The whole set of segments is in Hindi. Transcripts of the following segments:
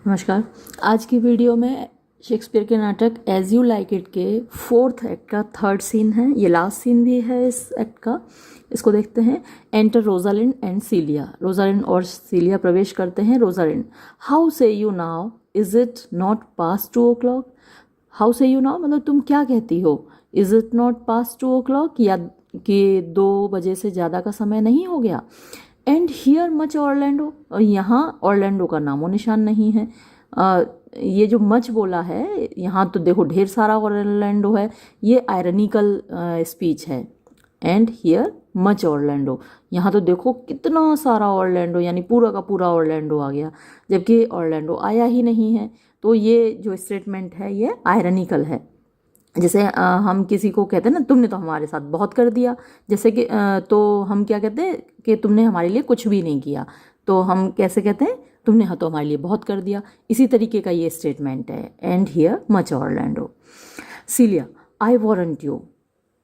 नमस्कार। आज की वीडियो में शेक्सपियर के नाटक एज यू लाइक इट के फोर्थ एक्ट का थर्ड सीन है। ये लास्ट सीन भी है इस एक्ट का। इसको देखते हैं। Enter Rosalind and Celia. Rosalind और सीलिया प्रवेश करते हैं। Rosalind, how say you now, is it not past 2 o'clock? How say you now मतलब तुम क्या कहती हो? Is it not past 2 o'clock, या कि 2 बजे से ज़्यादा का समय नहीं हो गया? एंड हियर मच ऑरलैंडो, और यहाँ ऑरलैंडो का नामो निशान नहीं है। ये जो मच बोला है यहाँ तो देखो ढेर सारा ऑरलैंडो है, ये आयरनिकल स्पीच है। एंड हियर मच ऑरलैंडो, यहाँ तो देखो कितना सारा ऑरलैंडो, यानी पूरा का पूरा ऑरलैंडो आ गया, जबकि ऑरलैंडो आया ही नहीं है। तो ये जो स्टेटमेंट है ये आयरनिकल है। जैसे हम किसी को कहते हैं ना, तुमने तो हमारे साथ बहुत कर दिया, जैसे कि तो हम क्या कहते हैं कि तुमने हमारे लिए कुछ भी नहीं किया, तो हम कैसे कहते हैं, तुमने हाँ तो हमारे लिए बहुत कर दिया। इसी तरीके का ये स्टेटमेंट है। And here much Orlando. Celia, I warrant you,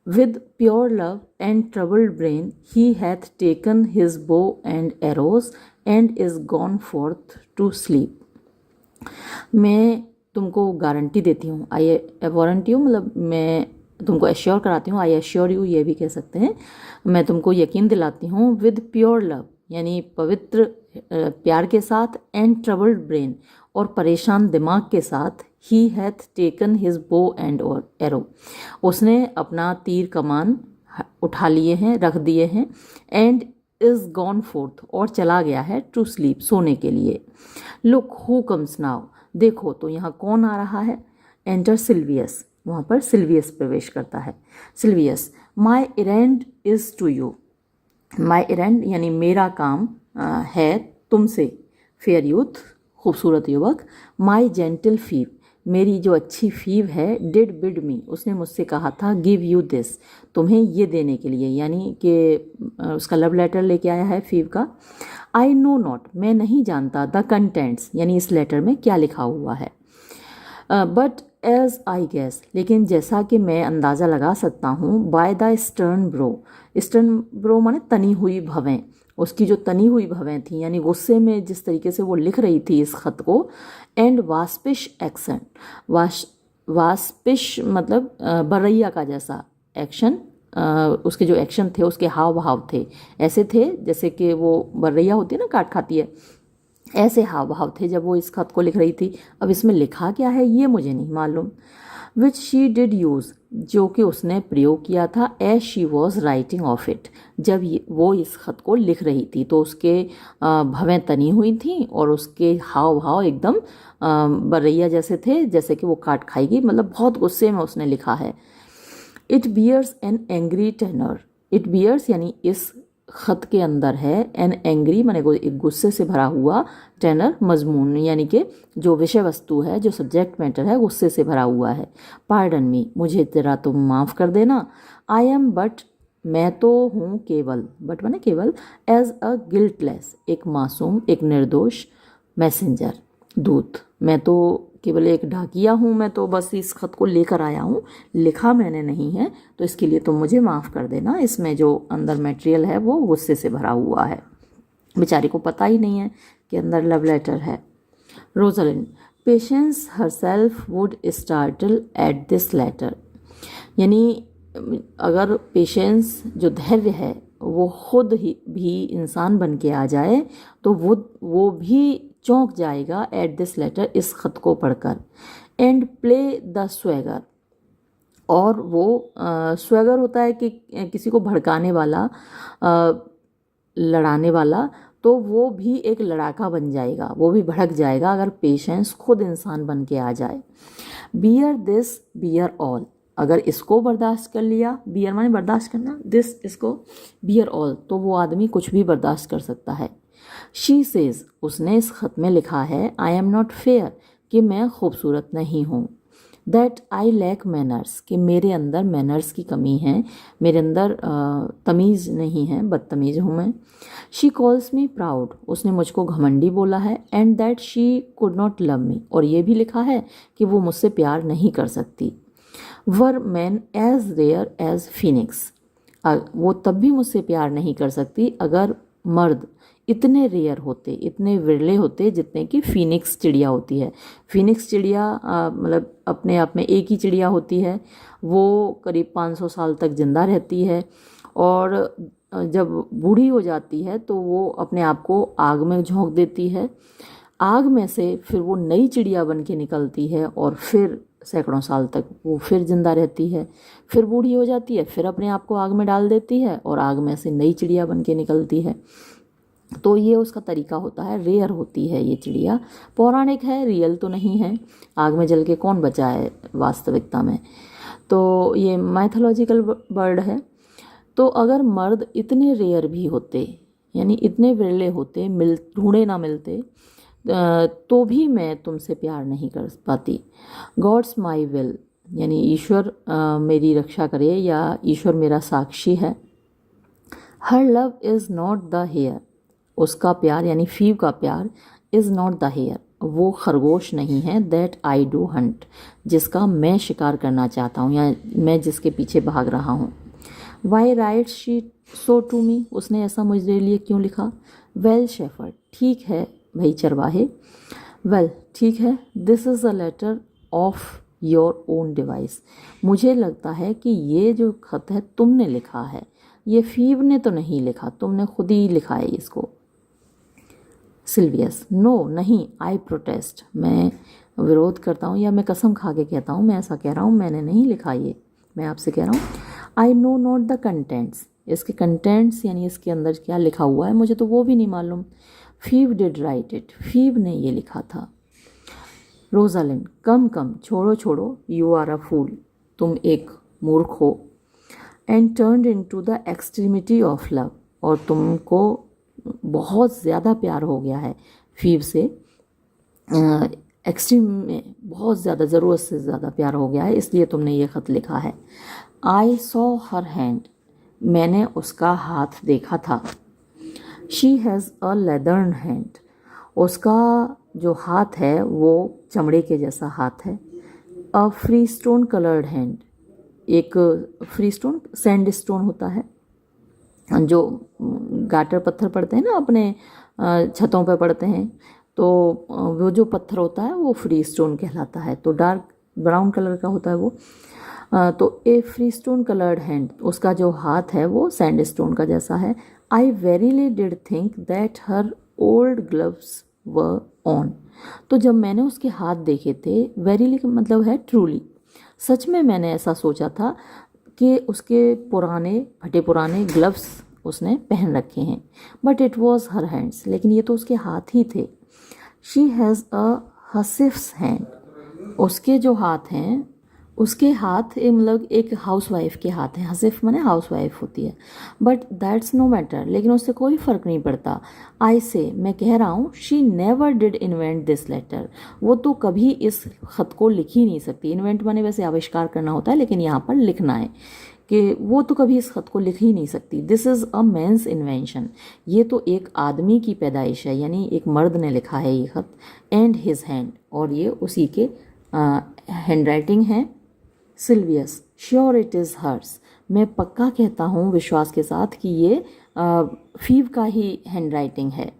with pure love and troubled brain he hath taken his bow and arrows and is gone forth to sleep। मैं तुमको गारंटी देती हूँ, आई वारंटी हूँ मतलब मैं तुमको एश्योर कराती हूँ, आई एश्योर यू ये भी कह सकते हैं। मैं तुमको यकीन दिलाती हूँ विद प्योर लव, यानी पवित्र प्यार के साथ, एंड ट्रबल्ड ब्रेन और परेशान दिमाग के साथ, he hath taken his bow and arrow, उसने अपना तीर कमान उठा लिए हैं, रख दिए हैं, एंड इज गॉन फोर्थ और चला गया है, टू स्लीप सोने के लिए। लुक हु कम्स नाउ, देखो तो यहाँ कौन आ रहा है। एंटर सिल्वियस, वहाँ पर सिल्वियस प्रवेश करता है। Silvius, my errand is to you, my errand यानी मेरा काम है तुमसे, फेयर यूथ खूबसूरत युवक, माई जेंटल फीव, मेरी जो अच्छी फीव है, डिड बिड मी, उसने मुझसे कहा था, गिव यू दिस, तुम्हें ये देने के लिए, यानी कि उसका लव लेटर लेके आया है फीव का। आई नो नॉट, मैं नहीं जानता, द कंटेंट्स यानी इस लेटर में क्या लिखा हुआ है। बट एज आई गैस, लेकिन जैसा कि मैं अंदाज़ा लगा सकता हूँ, by the stern bro, stern bro माने तनी हुई भवें, उसकी जो तनी हुई भवें थी, यानी गुस्से में जिस तरीके से वो लिख रही थी इस खत को। एंड वास्पिश एक्सेंट, वास्पिश मतलब बरैया का जैसा एक्शन, उसके जो एक्शन थे, उसके हाव भाव थे, ऐसे थे जैसे कि वो बरैया होती है ना, काट खाती है, ऐसे हाव भाव थे जब वो इस खत को लिख रही थी। अब इसमें लिखा क्या है ये मुझे नहीं मालूम। विच शी डिड यूज़, जो कि उसने प्रयोग किया था, as she was writing of it, जब वो इस खत को लिख रही थी, तो उसके भवें तनी हुई थी और उसके हाव भाव एकदम बरैया जैसे थे, जैसे कि वो काट खाएगी, मतलब बहुत गुस्से में उसने लिखा है। It bears an angry tenor, it bears यानी इस खत के अंदर है, एन एंग्री माने एक गुस्से से भरा हुआ, टेनर मजमून यानी कि जो विषय वस्तु है, जो सब्जेक्ट मैटर है, गुस्से से भरा हुआ है। पार्डन मी, मुझे जरा तुम माफ़ कर देना। आई एम बट, मैं तो हूँ केवल, बट माने केवल, एज अ गिल्टलेस, एक मासूम, एक निर्दोष, मैसेंजर दूत, मैं तो केवल एक डाकिया हूँ, मैं तो बस इस खत को लेकर आया हूँ, लिखा मैंने नहीं है, तो इसके लिए तुम मुझे माफ़ कर देना। इसमें जो अंदर मटेरियल है वो गुस्से से भरा हुआ है, बेचारी को पता ही नहीं है कि अंदर लव लेटर है। Rosalind, patience herself would startle at this letter, यानी अगर पेशेंस जो धैर्य है वो खुद ही भी इंसान बन के आ जाए तो वो भी चौंक जाएगा एट दिस लेटर, इस खत को पढ़कर। एंड प्ले द स्वैगर, और वो स्वैगर होता है कि किसी को भड़काने वाला, लड़ाने वाला, तो वो भी एक लड़ाका बन जाएगा, वो भी भड़क जाएगा अगर पेशेंस खुद इंसान बन के आ जाए। बियर दिस बियर ऑल, अगर इसको बर्दाश्त कर लिया, बियर माने बर्दाश्त करना, दिस इसको, बियर ऑल, तो वो आदमी कुछ भी बर्दाश्त कर सकता है। शी सेज, उसने इस खत में लिखा है, आई एम नॉट फेयर, कि मैं खूबसूरत नहीं हूँ। दैट आई लैक मैनर्स, कि मेरे अंदर मैनर्स की कमी है, मेरे अंदर तमीज़ नहीं है, बदतमीज़ हूँ मैं। शी कॉल्स मी प्राउड, उसने मुझको घमंडी बोला है। And that she could not love me, और ये भी लिखा है कि वो मुझसे प्यार नहीं कर सकती। Were man as rare as phoenix, वो तब भी मुझसे प्यार नहीं कर सकती अगर मर्द इतने रेयर होते, इतने विरले होते जितने कि फीनिक्स चिड़िया होती है। फीनिक्स चिड़िया मतलब अपने आप में एक ही चिड़िया होती है, वो करीब 500 साल तक जिंदा रहती है और जब बूढ़ी हो जाती है तो वो अपने आप को आग में झोंक देती है। आग में से फिर वो नई चिड़िया बन के निकलती है और फिर सैकड़ों साल तक वो फिर जिंदा रहती है, फिर बूढ़ी हो जाती है, फिर अपने आप को आग में डाल देती है और आग में से नई चिड़िया बन के निकलती है। तो ये उसका तरीका होता है, रेयर होती है ये चिड़िया, पौराणिक है, रियल तो नहीं है। आग में जल के कौन बचा है वास्तविकता में। तो ये माइथोलॉजिकल बर्ड है। तो अगर मर्द इतने रेयर भी होते, यानी इतने विरले होते, ढूंढे ना मिलते, तो भी मैं तुमसे प्यार नहीं कर पाती। गॉड्स माई विल, यानी ईश्वर मेरी रक्षा करे या ईश्वर मेरा साक्षी है। Her love is not the hare, उसका प्यार यानी फीव का प्यार, इज़ नॉट द हेयर, वो खरगोश नहीं है, दैट आई डू हंट, जिसका मैं शिकार करना चाहता हूँ या मैं जिसके पीछे भाग रहा हूँ। Why write she so to me, उसने ऐसा मुझे लिए क्यों लिखा। वेल शेफर्ड, ठीक है भाई चरवाहे। वेल ठीक है, this is a letter of your own device, मुझे लगता है कि ये जो खत है तुमने लिखा है, ये फीव ने तो नहीं लिखा, तुमने खुद ही लिखा है इसको। सिल्वियस, नो नहीं, आई प्रोटेस्ट, मैं विरोध करता हूँ या मैं कसम खा के कहता हूँ, मैं ऐसा कह रहा हूँ, मैंने नहीं लिखा ये, मैं आपसे कह रहा हूँ। I know not the contents, इसके कंटेंट्स यानी इसके अंदर क्या लिखा हुआ है मुझे तो वो भी नहीं मालूम। फीव डिड राइट इट, फीव ने ये लिखा था। रोजालिंड, कम कम, छोड़ो छोड़ो, यू आर अ फूल, तुम एक मूर्ख हो। And turned into the extremity of love, और तुमको बहुत ज़्यादा प्यार हो गया है फीव से, एक्सट्रीम में बहुत ज़्यादा, ज़रूरत से ज़्यादा प्यार हो गया है, इसलिए तुमने ये ख़त लिखा है। आई सॉ हर हैंड, मैंने उसका हाथ देखा था। शी हैज़ अ लेदर्न हैंड, उसका जो हाथ है वो चमड़े के जैसा हाथ है। A free stone coloured hand, एक फ्री स्टोन सैंड स्टोन होता है, जो गाटर पत्थर पड़ते हैं ना अपने छतों पे पड़ते हैं, तो वो जो पत्थर होता है वो फ्री स्टोन कहलाता है, तो डार्क ब्राउन कलर का होता है वो। तो ए फ्री स्टोन कलर्ड हैंड, उसका जो हाथ है वो सैंड स्टोन का जैसा है। I verily did think that her old gloves were on, तो जब मैंने उसके हाथ देखे थे, वेरीली का मतलब है ट्रूली, सच में मैंने ऐसा सोचा था कि उसके पुराने फटे पुराने ग्लव्स उसने पहन रखे हैं। But it was her hands, लेकिन ये तो उसके हाथ ही थे। शी हैज़ अ हसिफ्स हैंड, उसके जो हाथ हैं, उसके हाथ मतलब एक हाउसवाइफ के हाथ हैं, हसिफ माने हाउसवाइफ होती है। बट दैट्स नो मैटर, लेकिन उससे कोई फ़र्क नहीं पड़ता। आई से, मैं कह रहा हूँ, she never did invent this letter, वो तो कभी इस ख़त को लिख ही नहीं सकती। इन्वेंट माने वैसे आविष्कार करना होता है, लेकिन यहाँ पर लिखना है कि वो तो कभी इस ख़त को लिख ही नहीं सकती। This is a man's invention, ये तो एक आदमी की पैदाइश है, यानी एक मर्द ने लिखा है ये ख़त। एंड हिज हैंड, और ये उसी के हैंड राइटिंग है। Silvius, sure it is hers, मैं पक्का कहता हूँ विश्वास के साथ कि ये फीव का ही हैंड राइटिंग है।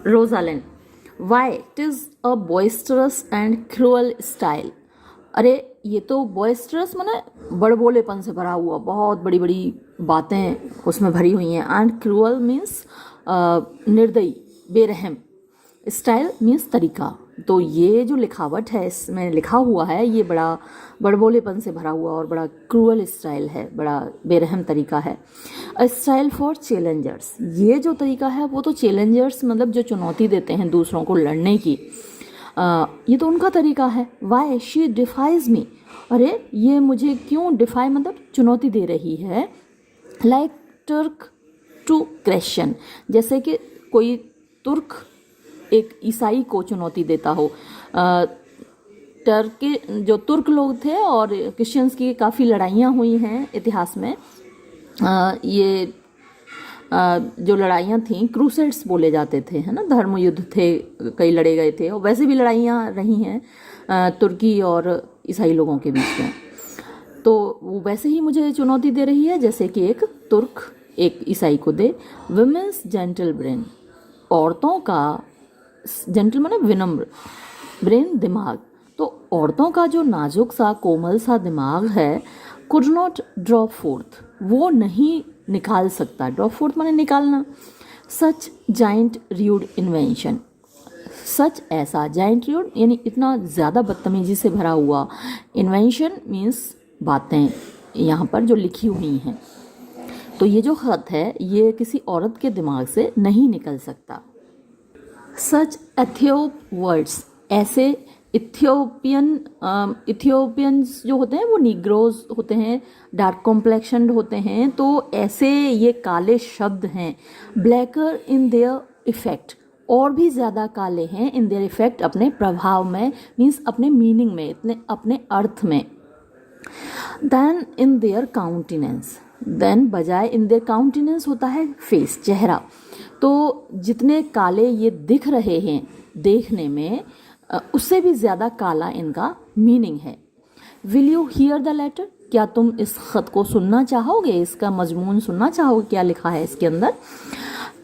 Rosalind, why it is a boisterous and cruel style, अरे ये तो बॉइस्टरस माने बड़बोलेपन से भरा हुआ, बहुत बड़ी बड़ी बातें उसमें भरी हुई हैं। एंड क्रूअल मीन्स निर्दयी, बेरहम। स्टाइल मीन्स तरीका, तो ये जो लिखावट है इसमें लिखा हुआ है ये बड़ा बड़बोलेपन से भरा हुआ और बड़ा क्रूअल स्टाइल है, बड़ा बेरहम तरीका है। अ स्टाइल फॉर चैलेंजर्स, ये जो तरीका है वो तो चैलेंजर्स मतलब जो चुनौती देते हैं दूसरों को लड़ने की, ये तो उनका तरीका है। वाई शी डिफाइज मी, अरे ये मुझे क्यों डिफाई मतलब चुनौती दे रही है। लाइक टर्क टू क्रिश्चियन, जैसे कि कोई तुर्क एक ईसाई को चुनौती देता हो। टर्क के जो तुर्क लोग थे और क्रिश्चियंस की काफ़ी लड़ाइयाँ हुई हैं इतिहास में। ये जो लड़ाइयाँ थीं क्रूसेड्स बोले जाते थे, है ना, धर्म युद्ध थे, कई लड़े गए थे, और वैसे भी लड़ाइयाँ रही हैं तुर्की और ईसाई लोगों के बीच में। तो वो वैसे ही मुझे चुनौती दे रही है जैसे कि एक तुर्क एक ईसाई को दे। वुमेन्स जेंटल ब्रेन, औरतों का, जेंटल माने विनम्र, ब्रेन दिमाग, तो औरतों का जो नाजुक सा कोमल सा दिमाग है, कुड नॉट ड्रॉ फोर्थ, वो नहीं निकाल सकता, ड्रॉ फोर्थ माने निकालना, सच जाइंट र्यूड इन्वेंशन, सच ऐसा जाइंट र्यूड यानी इतना ज़्यादा बदतमीजी से भरा हुआ, इन्वेंशन मीन्स बातें यहाँ पर जो लिखी हुई हैं, तो ये जो खत है ये किसी औरत के दिमाग से नहीं निकल सकता। सच एथियोप वर्ड्स, ऐसे इथियोपियंस जो होते हैं वो निग्रोज होते हैं, डार्क कॉम्प्लेक्शनड होते हैं, तो ऐसे ये काले शब्द हैं। ब्लैकर इन देयर इफेक्ट, और भी ज़्यादा काले हैं, इन देयर इफेक्ट अपने प्रभाव में, मीन्स अपने मीनिंग में, अपने अर्थ में। देन इन देयर काउंटिनेंस, देन बजाय इन देयर काउंटिनेंस होता है फेस, चेहरा, तो जितने काले ये दिख रहे हैं देखने में, उससे भी ज़्यादा काला इनका मीनिंग है। Will you hear the letter, क्या तुम इस खत को सुनना चाहोगे, इसका मजमून सुनना चाहोगे, क्या लिखा है इसके अंदर।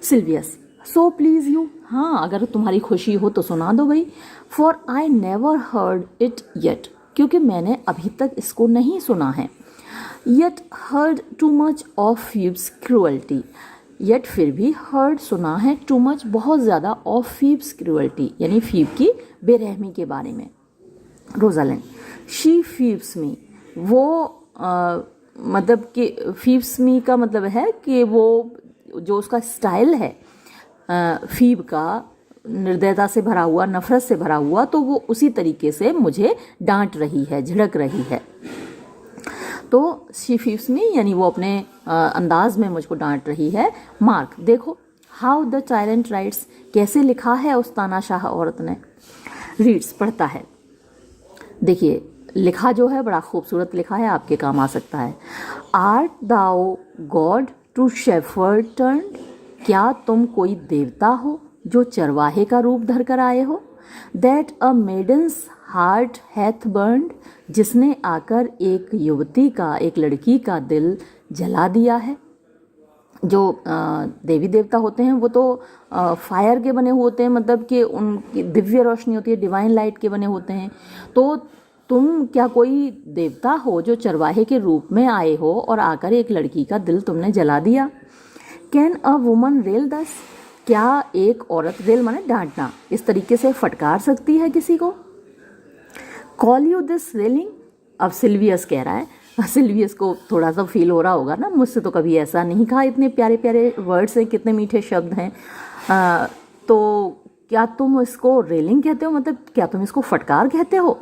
सिल्वियस, सो प्लीज़ यू, हाँ अगर तुम्हारी खुशी हो तो सुना दो भाई। For I never heard it yet, क्योंकि मैंने अभी तक इसको नहीं सुना है। Yet heard too much of Phebe's cruelty, yet फिर भी हर्ड सुना है, टू मच बहुत ज़्यादा, ऑफ फीब्स क्रूअल्टी यानी फीब की बेरहमी के बारे में। रोजालिंड, शी फीब्स मी, वो मतलब कि फीब्स मी का मतलब है कि वो जो उसका स्टाइल है फीब का, निर्दयता से भरा हुआ, नफरत से भरा हुआ, तो वो उसी तरीके से मुझे डांट रही है, झिड़क रही है। तो शी फीब्स मी यानी वो अपने अंदाज में मुझको डांट रही है। मार्क, देखो, हाउ द टायरेंट राइट्स, कैसे लिखा है उस तानाशाह औरत ने। रीड्स, पढ़ता है। देखिए लिखा जो है बड़ा खूबसूरत लिखा है, आपके काम आ सकता है। आर्ट दाओ गॉड टू शेफर्ड टर्न, क्या तुम कोई देवता हो जो चरवाहे का रूप धर कर आए हो। That a maidens heart hath burned, जिसने आकर एक युवती का, एक लड़की का दिल जला दिया है। जो देवी देवता होते हैं वो तो फायर के बने हुए होते हैं, मतलब कि उनकी दिव्य रोशनी होती है, डिवाइन लाइट के बने होते हैं। तो तुम क्या कोई देवता हो जो चरवाहे के रूप में आए हो और आकर एक लड़की का दिल तुमने जला दिया। कैन अ वुमन रेल दस, क्या एक औरत, रेल माने डांटना, इस तरीके से फटकार सकती है किसी को। कॉल यू दिस रेलिंग, अब सिल्वियस कह रहा है, सिल्वियस को थोड़ा सा फील हो रहा होगा ना, मुझसे तो कभी ऐसा नहीं कहा, इतने प्यारे प्यारे वर्ड्स हैं, कितने मीठे शब्द हैं, तो क्या तुम इसको रेलिंग कहते हो, मतलब क्या तुम इसको फटकार कहते हो।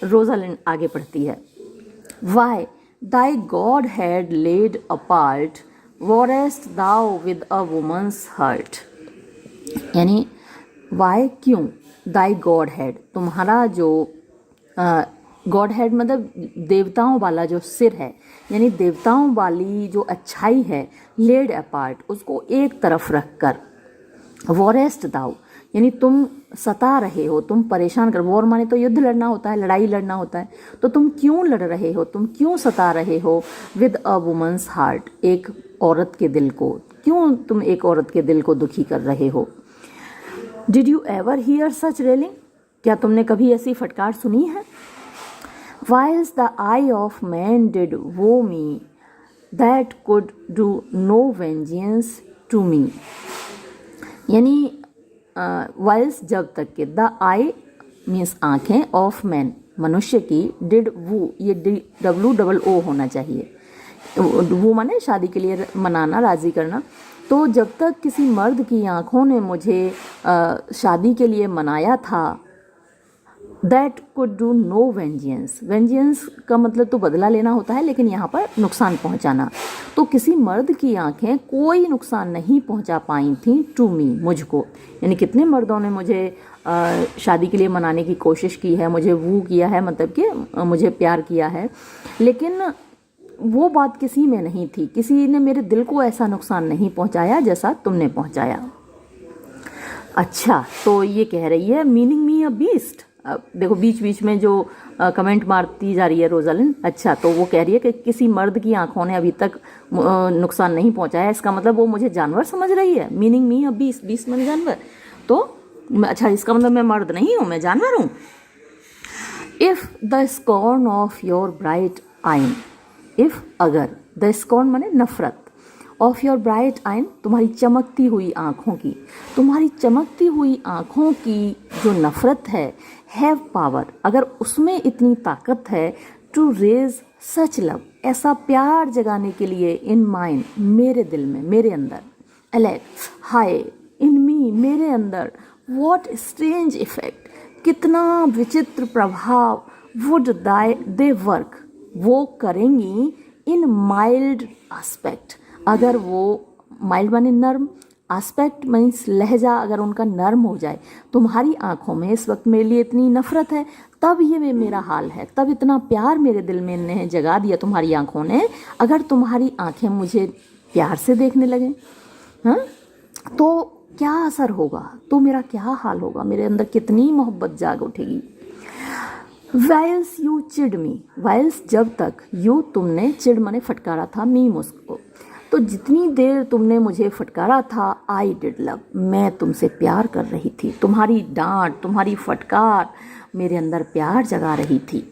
रोजालिंड आगे पढ़ती है। Why thy god had laid apart warrest thou with a woman's heart, यानी वाई, क्यों, दाई गॉड हैड, तुम्हारा जो गॉड हेड मतलब देवताओं वाला जो सिर है, यानी देवताओं वाली जो अच्छाई है, लेड अपार्ट, उसको एक तरफ रख कर, वॉरेस्ट दाउ यानी तुम सता रहे हो, तुम परेशान कर, वॉर माने तो युद्ध लड़ना होता है, लड़ाई लड़ना होता है, तो तुम क्यों लड़ रहे हो, तुम क्यों सता रहे हो। विद अ वुमन्स हार्ट, एक औरत के दिल को, क्यों तुम एक औरत के दिल को दुखी कर रहे हो। Did you ever here such railing, क्या तुमने कभी ऐसी फटकार सुनी है। Whilst the eye of man did woe me, that could do no vengeance to me, यानी whilst जब तक के, द आई मीन्स आँखें, ऑफ मैन मनुष्य की, डिड वो, ये WOO होना चाहिए, वो माने शादी के लिए मनाना, राज़ी करना। तो जब तक किसी मर्द की आँखों ने मुझे शादी के लिए मनाया था, that could do no vengeance, vengeance का मतलब तो बदला लेना होता है, लेकिन यहाँ पर नुकसान पहुँचाना, तो किसी मर्द की आंखें कोई नुकसान नहीं पहुँचा पाई थी टू मी, मुझको, यानी कितने मर्दों ने मुझे शादी के लिए मनाने की कोशिश की है, मुझे वू किया है, मतलब कि मुझे प्यार किया है, लेकिन वो बात किसी में नहीं थी, किसी ने मेरे दिल को ऐसा नुकसान नहीं पहुँचाया जैसा तुमने पहुँचाया। अच्छा, तो ये कह रही है मीनिंग मी अ बीस्ट, देखो बीच बीच में जो कमेंट मारती जा रही है रोजालिन, अच्छा तो वो कह रही है कि किसी मर्द की आंखों ने अभी तक नुकसान नहीं पहुंचाया, इसका मतलब वो मुझे जानवर समझ रही है, मीनिंग मी अभी बीस मन जानवर, तो अच्छा इसका मतलब मैं मर्द नहीं हूँ, मैं जानवर हूँ। If the scorn of your bright आइन, इफ़ अगर, द स्कॉर्न माने नफरत, ऑफ योर ब्राइट आइन तुम्हारी चमकती हुई आँखों की, तुम्हारी चमकती हुई आँखों की जो नफ़रत है, हैव पावर, अगर उसमें इतनी ताकत है, टू रेज सच लव, ऐसा प्यार जगाने के लिए, इन माइंड, मेरे दिल में, मेरे अंदर, एलेक्स हाय, इन मी, मेरे अंदर, वॉट स्ट्रेंज इफेक्ट, कितना विचित्र प्रभाव, वुड दे वर्क, वो करेंगी, इन माइल्ड एस्पेक्ट, अगर वो माइल्ड माने नर्म, एस्पेक्ट मीन्स लहजा, अगर उनका नर्म हो जाए, तुम्हारी आंखों में इस वक्त मेरे लिए इतनी नफरत है, तब ये मेरा हाल है, तब इतना प्यार मेरे दिल में ने जगा दिया तुम्हारी आंखों ने, अगर तुम्हारी आंखें मुझे प्यार से देखने लगें, हाँ, तो क्या असर होगा, तो मेरा क्या हाल होगा, मेरे अंदर कितनी मोहब्बत जाग उठेगी। वाइल्स यू चिड मी, वाइल्स जब तक, यू तुमने, चिड़ मने फटकारा था, मी मुझको, तो जितनी देर तुमने मुझे फटकारा था, आई डिड लव, मैं तुमसे प्यार कर रही थी, तुम्हारी डांट, तुम्हारी फटकार मेरे अंदर प्यार जगा रही थी।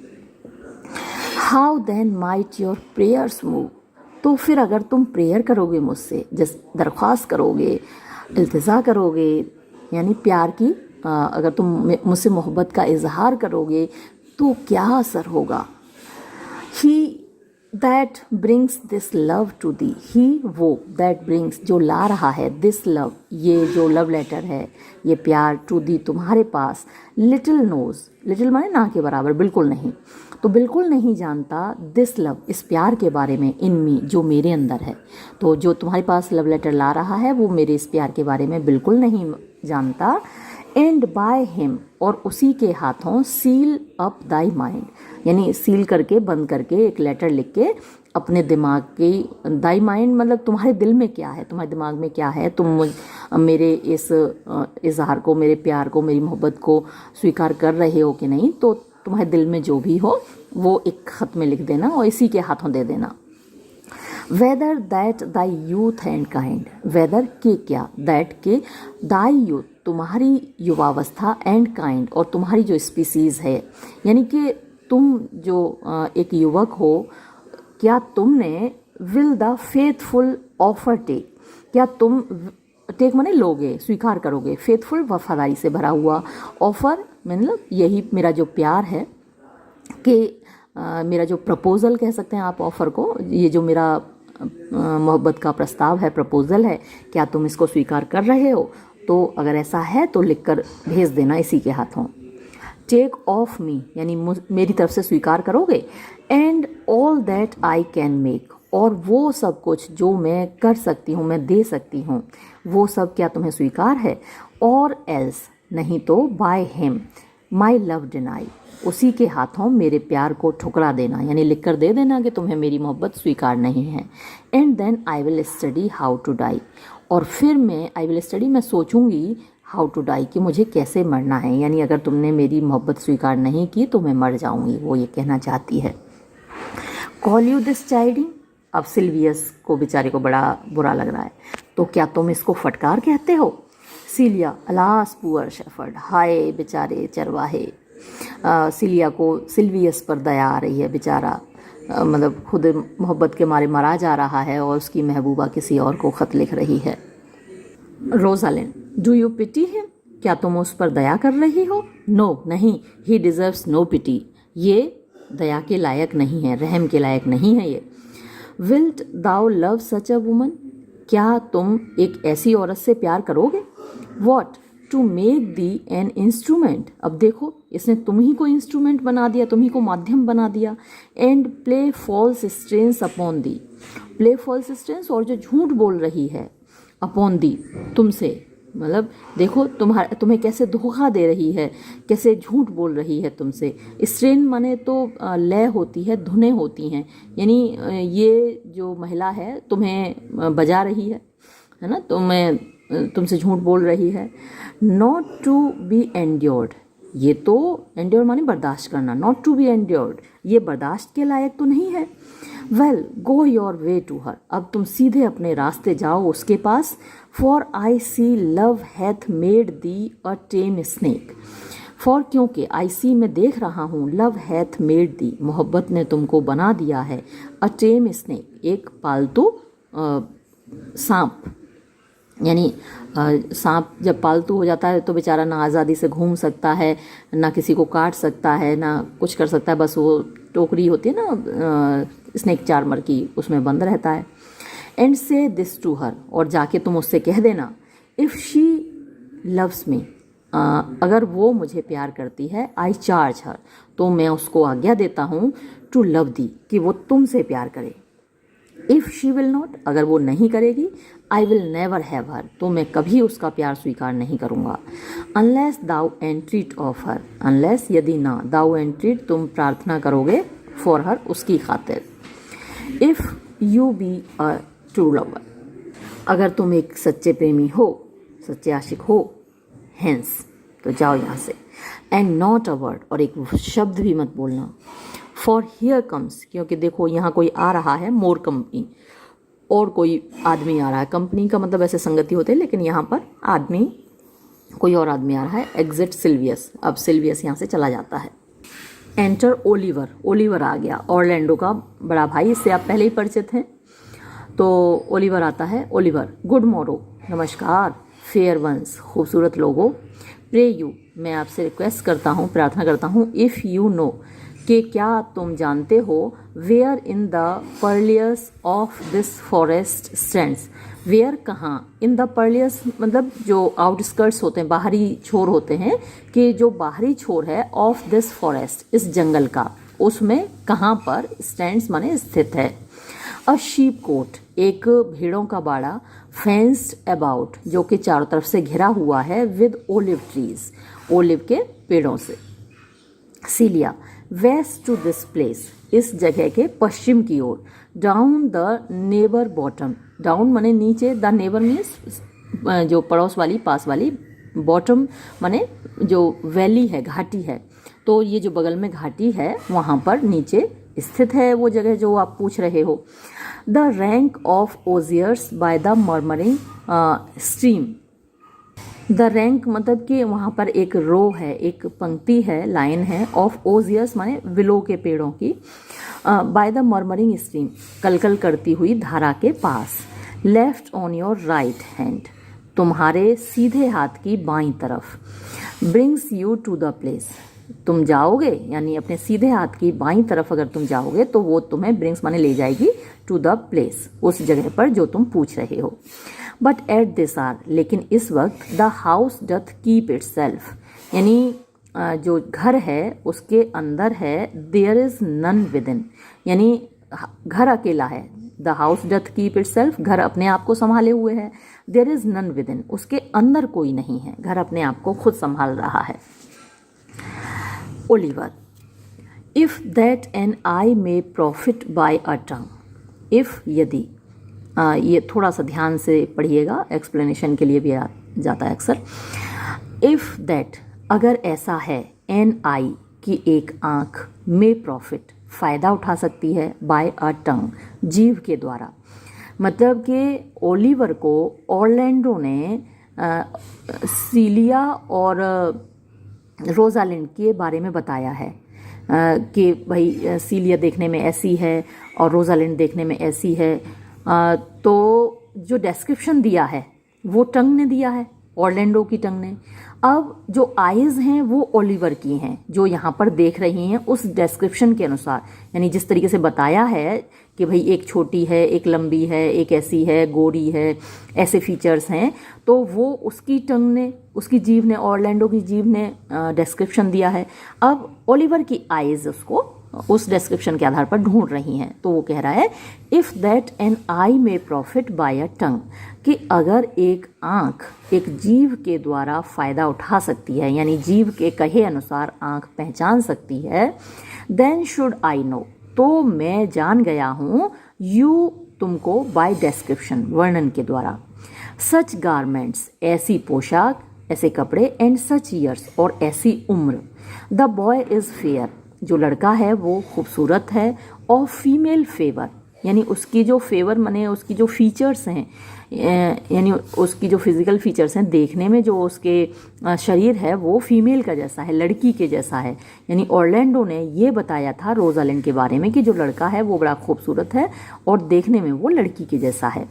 How then might your prayers move, तो फिर अगर तुम प्रेयर करोगे मुझसे, जैसे दरख्वास्त करोगे, इल्तिजा करोगे, यानी प्यार की, अगर तुम मुझसे मोहब्बत का इजहार करोगे तो क्या असर होगा। He that brings this love to thee, he वो, दैट ब्रिंग्स जो ला रहा है, दिस लव ये जो लव लेटर है, ये प्यार, टू दी तुम्हारे पास, लिटिल नोज, लिटिल माने ना के बराबर, बिल्कुल नहीं, तो बिल्कुल नहीं जानता, दिस लव इस प्यार के बारे में, इन मी जो मेरे अंदर है, तो जो तुम्हारे पास लव लेटर ला रहा है वो मेरे इस प्यार के बारे में बिल्कुल नहीं जानता। एंड बाय हिम और उसी के हाथों, सील अप दाई माइंड, यानी सील करके, बंद करके, एक लेटर लिख के अपने दिमाग की, दाई माइंड मतलब तुम्हारे दिल में क्या है, तुम्हारे दिमाग में क्या है, तुम मेरे इस इजहार को, मेरे प्यार को, मेरी मोहब्बत को स्वीकार कर रहे हो कि नहीं, तो तुम्हारे दिल में जो भी हो वो एक खत में लिख देना और इसी के हाथों दे देना। Whether that thy youth and kind, whether के क्या, दैट के, दाई यूथ तुम्हारी युवावस्था, एंड काइंड और तुम्हारी जो स्पीसीज़ है, यानी कि तुम जो एक युवक हो, क्या तुमने, will the faithful offer take, क्या तुम, टेक माने लोगे, स्वीकार करोगे, फेथफुल वफादारी से भरा हुआ, ऑफर मतलब यही मेरा जो प्यार है, कि मेरा जो प्रपोज़ल कह सकते हैं आप ऑफ़र को, ये जो मेरा मोहब्बत का प्रस्ताव है, प्रपोज़ल है, क्या तुम इसको स्वीकार कर रहे हो, तो अगर ऐसा है तो लिखकर भेज देना इसी के हाथों। टेक ऑफ मी यानी मेरी तरफ से स्वीकार करोगे, and all that I can make, और वो सब कुछ जो मैं कर सकती हूँ, मैं दे सकती हूँ, वो सब क्या तुम्हें स्वीकार है। और एल्स नहीं तो by him my love deny, उसी के हाथों मेरे प्यार को ठुकरा देना, यानी लिख कर दे देना कि तुम्हें मेरी मोहब्बत स्वीकार नहीं है। And then I will study how to die, और फिर मैं, आई विल स्टडी मैं सोचूंगी, हाउ टू डाई कि मुझे कैसे मरना है, यानी अगर तुमने मेरी मोहब्बत स्वीकार नहीं की तो मैं मर जाऊंगी, वो ये कहना चाहती है। कॉल यू दिस चाइल्डिंग, अब सिल्वियस को बेचारे को बड़ा बुरा लग रहा है, तो क्या तुम इसको फटकार कहते हो। सिलिया, अलास पुअर शेफर्ड, हाय बेचारे चरवाहे। सिलिया को सिल्वियस पर दया आ रही है, बेचारा मतलब खुद मोहब्बत के मारे मरा जा रहा है और उसकी महबूबा किसी और को ख़त लिख रही है। Rosalind, do you pity him, क्या तुम उस पर दया कर रही हो। नो नहीं, ही डिजर्व्स नो पिटी, ये दया के लायक नहीं है, रहम के लायक नहीं है ये। Wilt thou love such a woman, क्या तुम एक ऐसी औरत से प्यार करोगे। What, to make thee an instrument, अब देखो इसने तुम ही को इंस्ट्रूमेंट बना दिया, तुम ही को माध्यम बना दिया। And play false strains upon thee, play false strains और जो झूठ बोल रही है, अपॉन दी तुमसे, मतलब देखो तुम्हें कैसे धोखा दे रही है, कैसे झूठ बोल रही है तुमसे। स्ट्रेन माने तो लय होती है, धुनें होती हैं, यानी ये जो महिला है तुम्हें बजा रही है ना, तुमसे झूठ बोल रही है। नॉट टू बी एंड्योर्ड, ये तो एंड्योर माने बर्दाश्त करना, नॉट टू बी एंड्योर्ड, ये बर्दाश्त के लायक तो नहीं है। Well go your way to her, अब तुम सीधे अपने रास्ते जाओ उसके पास। For I see love hath made thee a tame snake, for क्योंकि आई सी मैं देख रहा हूँ, लव हैथ मेड दी मोहब्बत ने तुमको बना दिया है, अ टेम स्नेक एक पालतू सांप, यानी सांप जब पालतू हो जाता है तो बेचारा ना आज़ादी से घूम सकता है, ना किसी को काट सकता है, ना कुछ कर सकता है, बस वो टोकरी होती है ना स्नेक चार्मर की, उसमें बंद रहता है। एंड से दिस टू हर, और जाके तुम उससे कह देना, इफ़ शी लव्स मी, अगर वो मुझे प्यार करती है, आई चार्ज हर, तो मैं उसको आज्ञा देता हूँ, टू लव दी, कि वो तुमसे प्यार करे। इफ़ शी विल नॉट, अगर वो नहीं करेगी, I will never have her, तो मैं कभी उसका प्यार स्वीकार नहीं करूँगा। Unless thou entreat of her, unless यदि ना, दाउ एंट्रीट तुम प्रार्थना करोगे, फॉर हर उसकी खातिर। If you be a true lover, अगर तुम एक सच्चे प्रेमी हो, सच्चे आशिक हो, हेंस, तो जाओ यहाँ से। एंड नॉट अ वर्ड, और एक शब्द भी मत बोलना। फॉर हियर कम्स, क्योंकि देखो यहाँ कोई आ रहा है, मोर कंपनी, और कोई आदमी आ रहा है। कंपनी का मतलब ऐसे संगति होते हैं, लेकिन यहाँ पर आदमी, कोई और आदमी आ रहा है। एग्जिट सिल्वियस, अब सिल्वियस यहाँ से चला जाता है। एंटर ओलिवर, ओलिवर आ गया, ऑरलैंडो का बड़ा भाई, इससे आप पहले ही परिचित हैं। तो ओलिवर आता है। ओलिवर, गुड मॉर्निंग, नमस्कार। फेयर वंस, खूबसूरत लोगों। प्रे यू, मैं आपसे रिक्वेस्ट करता हूँ, प्रार्थना करता हूँ, इफ़ यू नो, कि क्या तुम जानते हो, where in the purlieus of this forest stands, where कहाँ, इन द पर्लियस मतलब जो आउटस्कर्ट्स होते हैं, बाहरी छोर होते हैं, कि जो बाहरी छोर है ऑफ दिस फॉरेस्ट, इस जंगल का, उसमें कहाँ पर, स्टैंड्स माने स्थित है। अ शीप कोट, एक भेड़ों का बाड़ा, फेंस्ड अबाउट, जो कि चारों तरफ से घिरा हुआ है, विद ओलिव ट्रीज, ओलिव के पेड़ों से। Celia, west to this place, इस जगह के पश्चिम की ओर। Down the neighbour bottom, down माने नीचे, द नेबर मीन्स जो पड़ोस वाली, पास वाली, बॉटम माने जो वैली है, घाटी है, तो ये जो बगल में घाटी है वहाँ पर नीचे स्थित है वो जगह जो आप पूछ रहे हो। The rank of osiers by the murmuring stream, the rank मतलब कि वहाँ पर एक रो है, एक पंक्ति है, लाइन है, ऑफ ओजियर्स माने विलो के पेड़ों की, बाय द मर्मरिंग स्ट्रीम, कलकल करती हुई धारा के पास। Left on your right hand, तुम्हारे सीधे हाथ की बाईं तरफ। Brings you to the place, तुम जाओगे, यानी अपने सीधे हाथ की बाईं तरफ अगर तुम जाओगे तो वो तुम्हें ब्रिंग्स माने ले जाएगी, टू द प्लेस, उस जगह पर जो तुम पूछ रहे हो। बट एट दिस आर, लेकिन इस वक्त, the house doth keep itself, यानी जो घर है उसके अंदर है, there is none within, यानी घर अकेला है। The house doth keep itself, घर अपने आप को संभाले हुए है। There is none within, उसके अंदर कोई नहीं है, घर अपने आप को खुद संभाल रहा है। Oliver, if that an eye may profit by a tongue, if यदि, ये थोड़ा सा ध्यान से पढ़िएगा, एक्सप्लेनेशन के लिए भी जाता है अक्सर। इफ दैट, अगर ऐसा है, एन आई की एक आँख, मे प्रॉफिट फ़ायदा उठा सकती है, बाय अ टंग जीभ के द्वारा, मतलब कि ओलिवर को ऑरलैंडो ने सीलिया और रोजालिंड के बारे में बताया है कि भाई सीलिया देखने में ऐसी है और रोजालिंड देखने में ऐसी है। तो जो डिस्क्रिप्शन दिया है वो टंग ने दिया है, ऑरलैंडो की टंग ने। अब जो आइज़ हैं वो ओलिवर की हैं, जो यहाँ पर देख रही हैं उस डिस्क्रिप्शन के अनुसार, यानी जिस तरीके से बताया है कि भाई एक छोटी है, एक लंबी है, एक ऐसी है, गोरी है, ऐसे फीचर्स हैं, तो वो उसकी टंग ने, उसकी जीभ ने, ऑरलैंडो की जीभ ने डिस्क्रिप्शन दिया है। अब ओलिवर की आइज़ उसको उस डिस्क्रिप्शन के आधार पर ढूंढ रही हैं, तो वो कह रहा है, if that an eye may profit by a tongue, कि अगर एक आँख एक जीभ के द्वारा फ़ायदा उठा सकती है, यानी जीभ के कहे अनुसार आँख पहचान सकती है, देन शुड आई नो, तो मैं जान गया हूँ, यू तुमको, बाय डिस्क्रिप्शन वर्णन के द्वारा, सच गारमेंट्स ऐसी पोशाक, ऐसे कपड़े, एंड सच ईयर्स, और ऐसी उम्र। द बॉय इज़ फेयर, जो लड़का है वो खूबसूरत है, ऑफ फीमेल फेवर, यानी उसकी जो फेवर माने उसकी जो फीचर्स हैं, यानी उसकी जो फिज़िकल फीचर्स हैं, देखने में जो उसके शरीर है वो फीमेल का जैसा है, लड़की के जैसा है। यानी ऑरलैंडो ने ये बताया था रोजालिंड के बारे में कि जो लड़का है वो बड़ा खूबसूरत है और देखने में वो लड़की के जैसा है।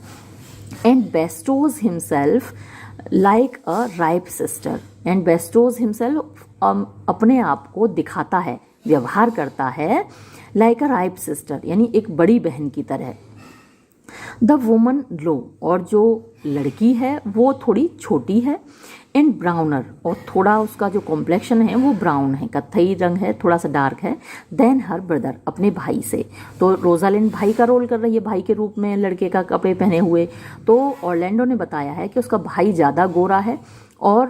And bestows himself like a ripe sister, and bestows himself अपने आप को दिखाता है, व्यवहार करता है, लाइक अ राइप सिस्टर, यानी एक बड़ी बहन की तरह। द वुमन लो, और जो लड़की है वो थोड़ी छोटी है, एंड ब्राउनर, और थोड़ा उसका जो कॉम्प्लेक्शन है वो ब्राउन है, कत्थई रंग है, थोड़ा सा डार्क है, देन हर ब्रदर, अपने भाई से। तो रोजालिंड भाई का रोल कर रही है, भाई के रूप में लड़के का कपड़े पहने हुए। तो ऑरलैंडो ने बताया है कि उसका भाई ज़्यादा गोरा है और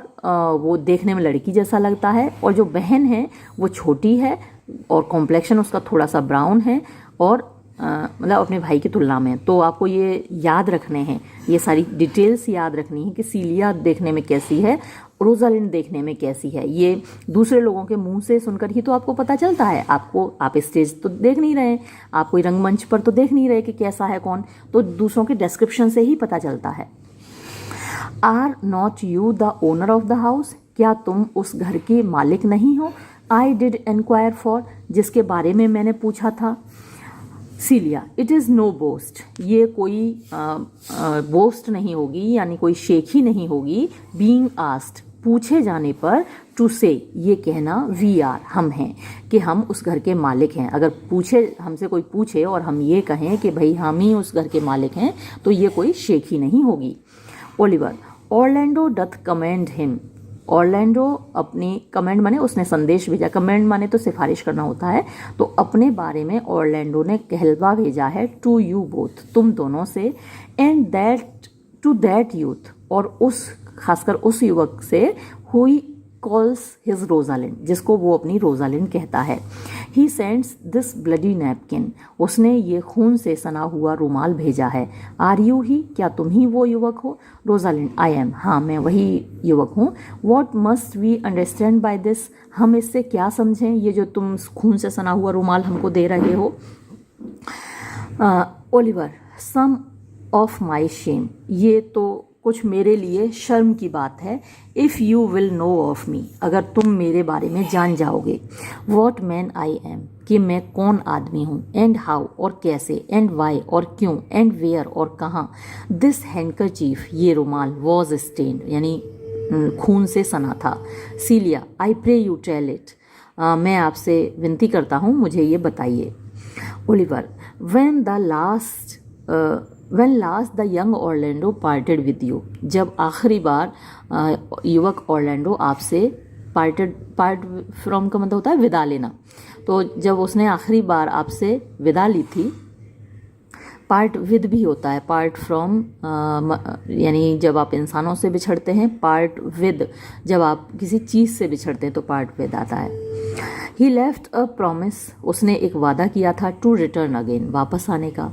वो देखने में लड़की जैसा लगता है, और जो बहन है वो छोटी है और कॉम्प्लेक्शन उसका थोड़ा सा ब्राउन है, और मतलब अपने भाई की तुलना में। तो आपको ये याद रखने हैं, ये सारी डिटेल्स याद रखनी है कि सीलिया देखने में कैसी है, रोजालिंड देखने में कैसी है। ये दूसरे लोगों के मुंह से सुनकर ही तो आपको पता चलता है। आप स्टेज तो देख नहीं रहे, आप कोई रंगमंच पर तो देख नहीं रहे कि कैसा है कौन, तो दूसरों के डिस्क्रिप्शन से ही पता चलता है। Are not you the owner of the house, क्या तुम उस घर के मालिक नहीं हो? आई डिड इंक्वायर फॉर, जिसके बारे में मैंने पूछा था। सीलिया, इट इज़ नो बोस्ट, ये कोई बोस्ट नहीं होगी, यानी कोई शेख ही नहीं होगी। बीइंग आस्क्ड, पूछे जाने पर, टू से, ये कहना, वी आर, हम हैं, कि हम उस घर के मालिक हैं। अगर हमसे कोई पूछे और हम ये कहें कि भाई हम ही उस घर के मालिक हैं, तो ये कोई शेख ही नहीं होगी। Oliver, Orlando doth commend him, Orlando अपनी, कमेंट माने उसने संदेश भेजा, कमेंट माने तो सिफारिश करना होता है, तो अपने बारे में ऑरलैंडो ने कहलवा भेजा है, टू यू बोथ, तुम दोनों से, and that to that youth, और उस खासकर उस युवक से, हुई कॉल्स हिज रोजालिंड, जिसको वो अपनी रोजालिंड कहता है। He sends this bloody napkin, उसने ये खून से सना हुआ रुमाल भेजा है। आर यू ही, क्या तुम ही वो युवक हो? रोजालिंड, आई एम, हाँ मैं वही युवक हूँ। What must we understand by this, हम इससे क्या समझें, ये जो तुम खून से सना हुआ रुमाल हमको दे रहे हो? Oliver, some of my shame, ये तो कुछ मेरे लिए शर्म की बात है। If you will know of me, अगर तुम मेरे बारे में जान जाओगे। वॉट मैन आई एम, कि मैं कौन आदमी हूँ। एंड हाउ, और कैसे। एंड वाई, और क्यों। एंड वेयर, और कहाँ। दिस हैंडकरचीफ, ये रुमाल, वॉज स्टेन्ड, यानी खून से सना था। Celia, I pray you tell it, मैं आपसे विनती करता हूँ मुझे ये बताइए। Oliver, when last the young Orlando parted with you, जब आखिरी बार युवक ऑरलैंडो आपसे पार्ट फ्रॉम का मतलब होता है विदा लेना, तो जब उसने आखिरी बार आपसे विदा ली थी, पार्ट विद भी होता है, पार्ट फ्रॉम यानी जब आप इंसानों से बिछड़ते हैं, पार्ट विद जब आप किसी चीज़ से बिछड़ते हैं तो पार्ट विद आता है। ही लेफ्ट अ प्रॉमिस, उसने एक वादा किया था, टू रिटर्न अगेन, वापस आने का,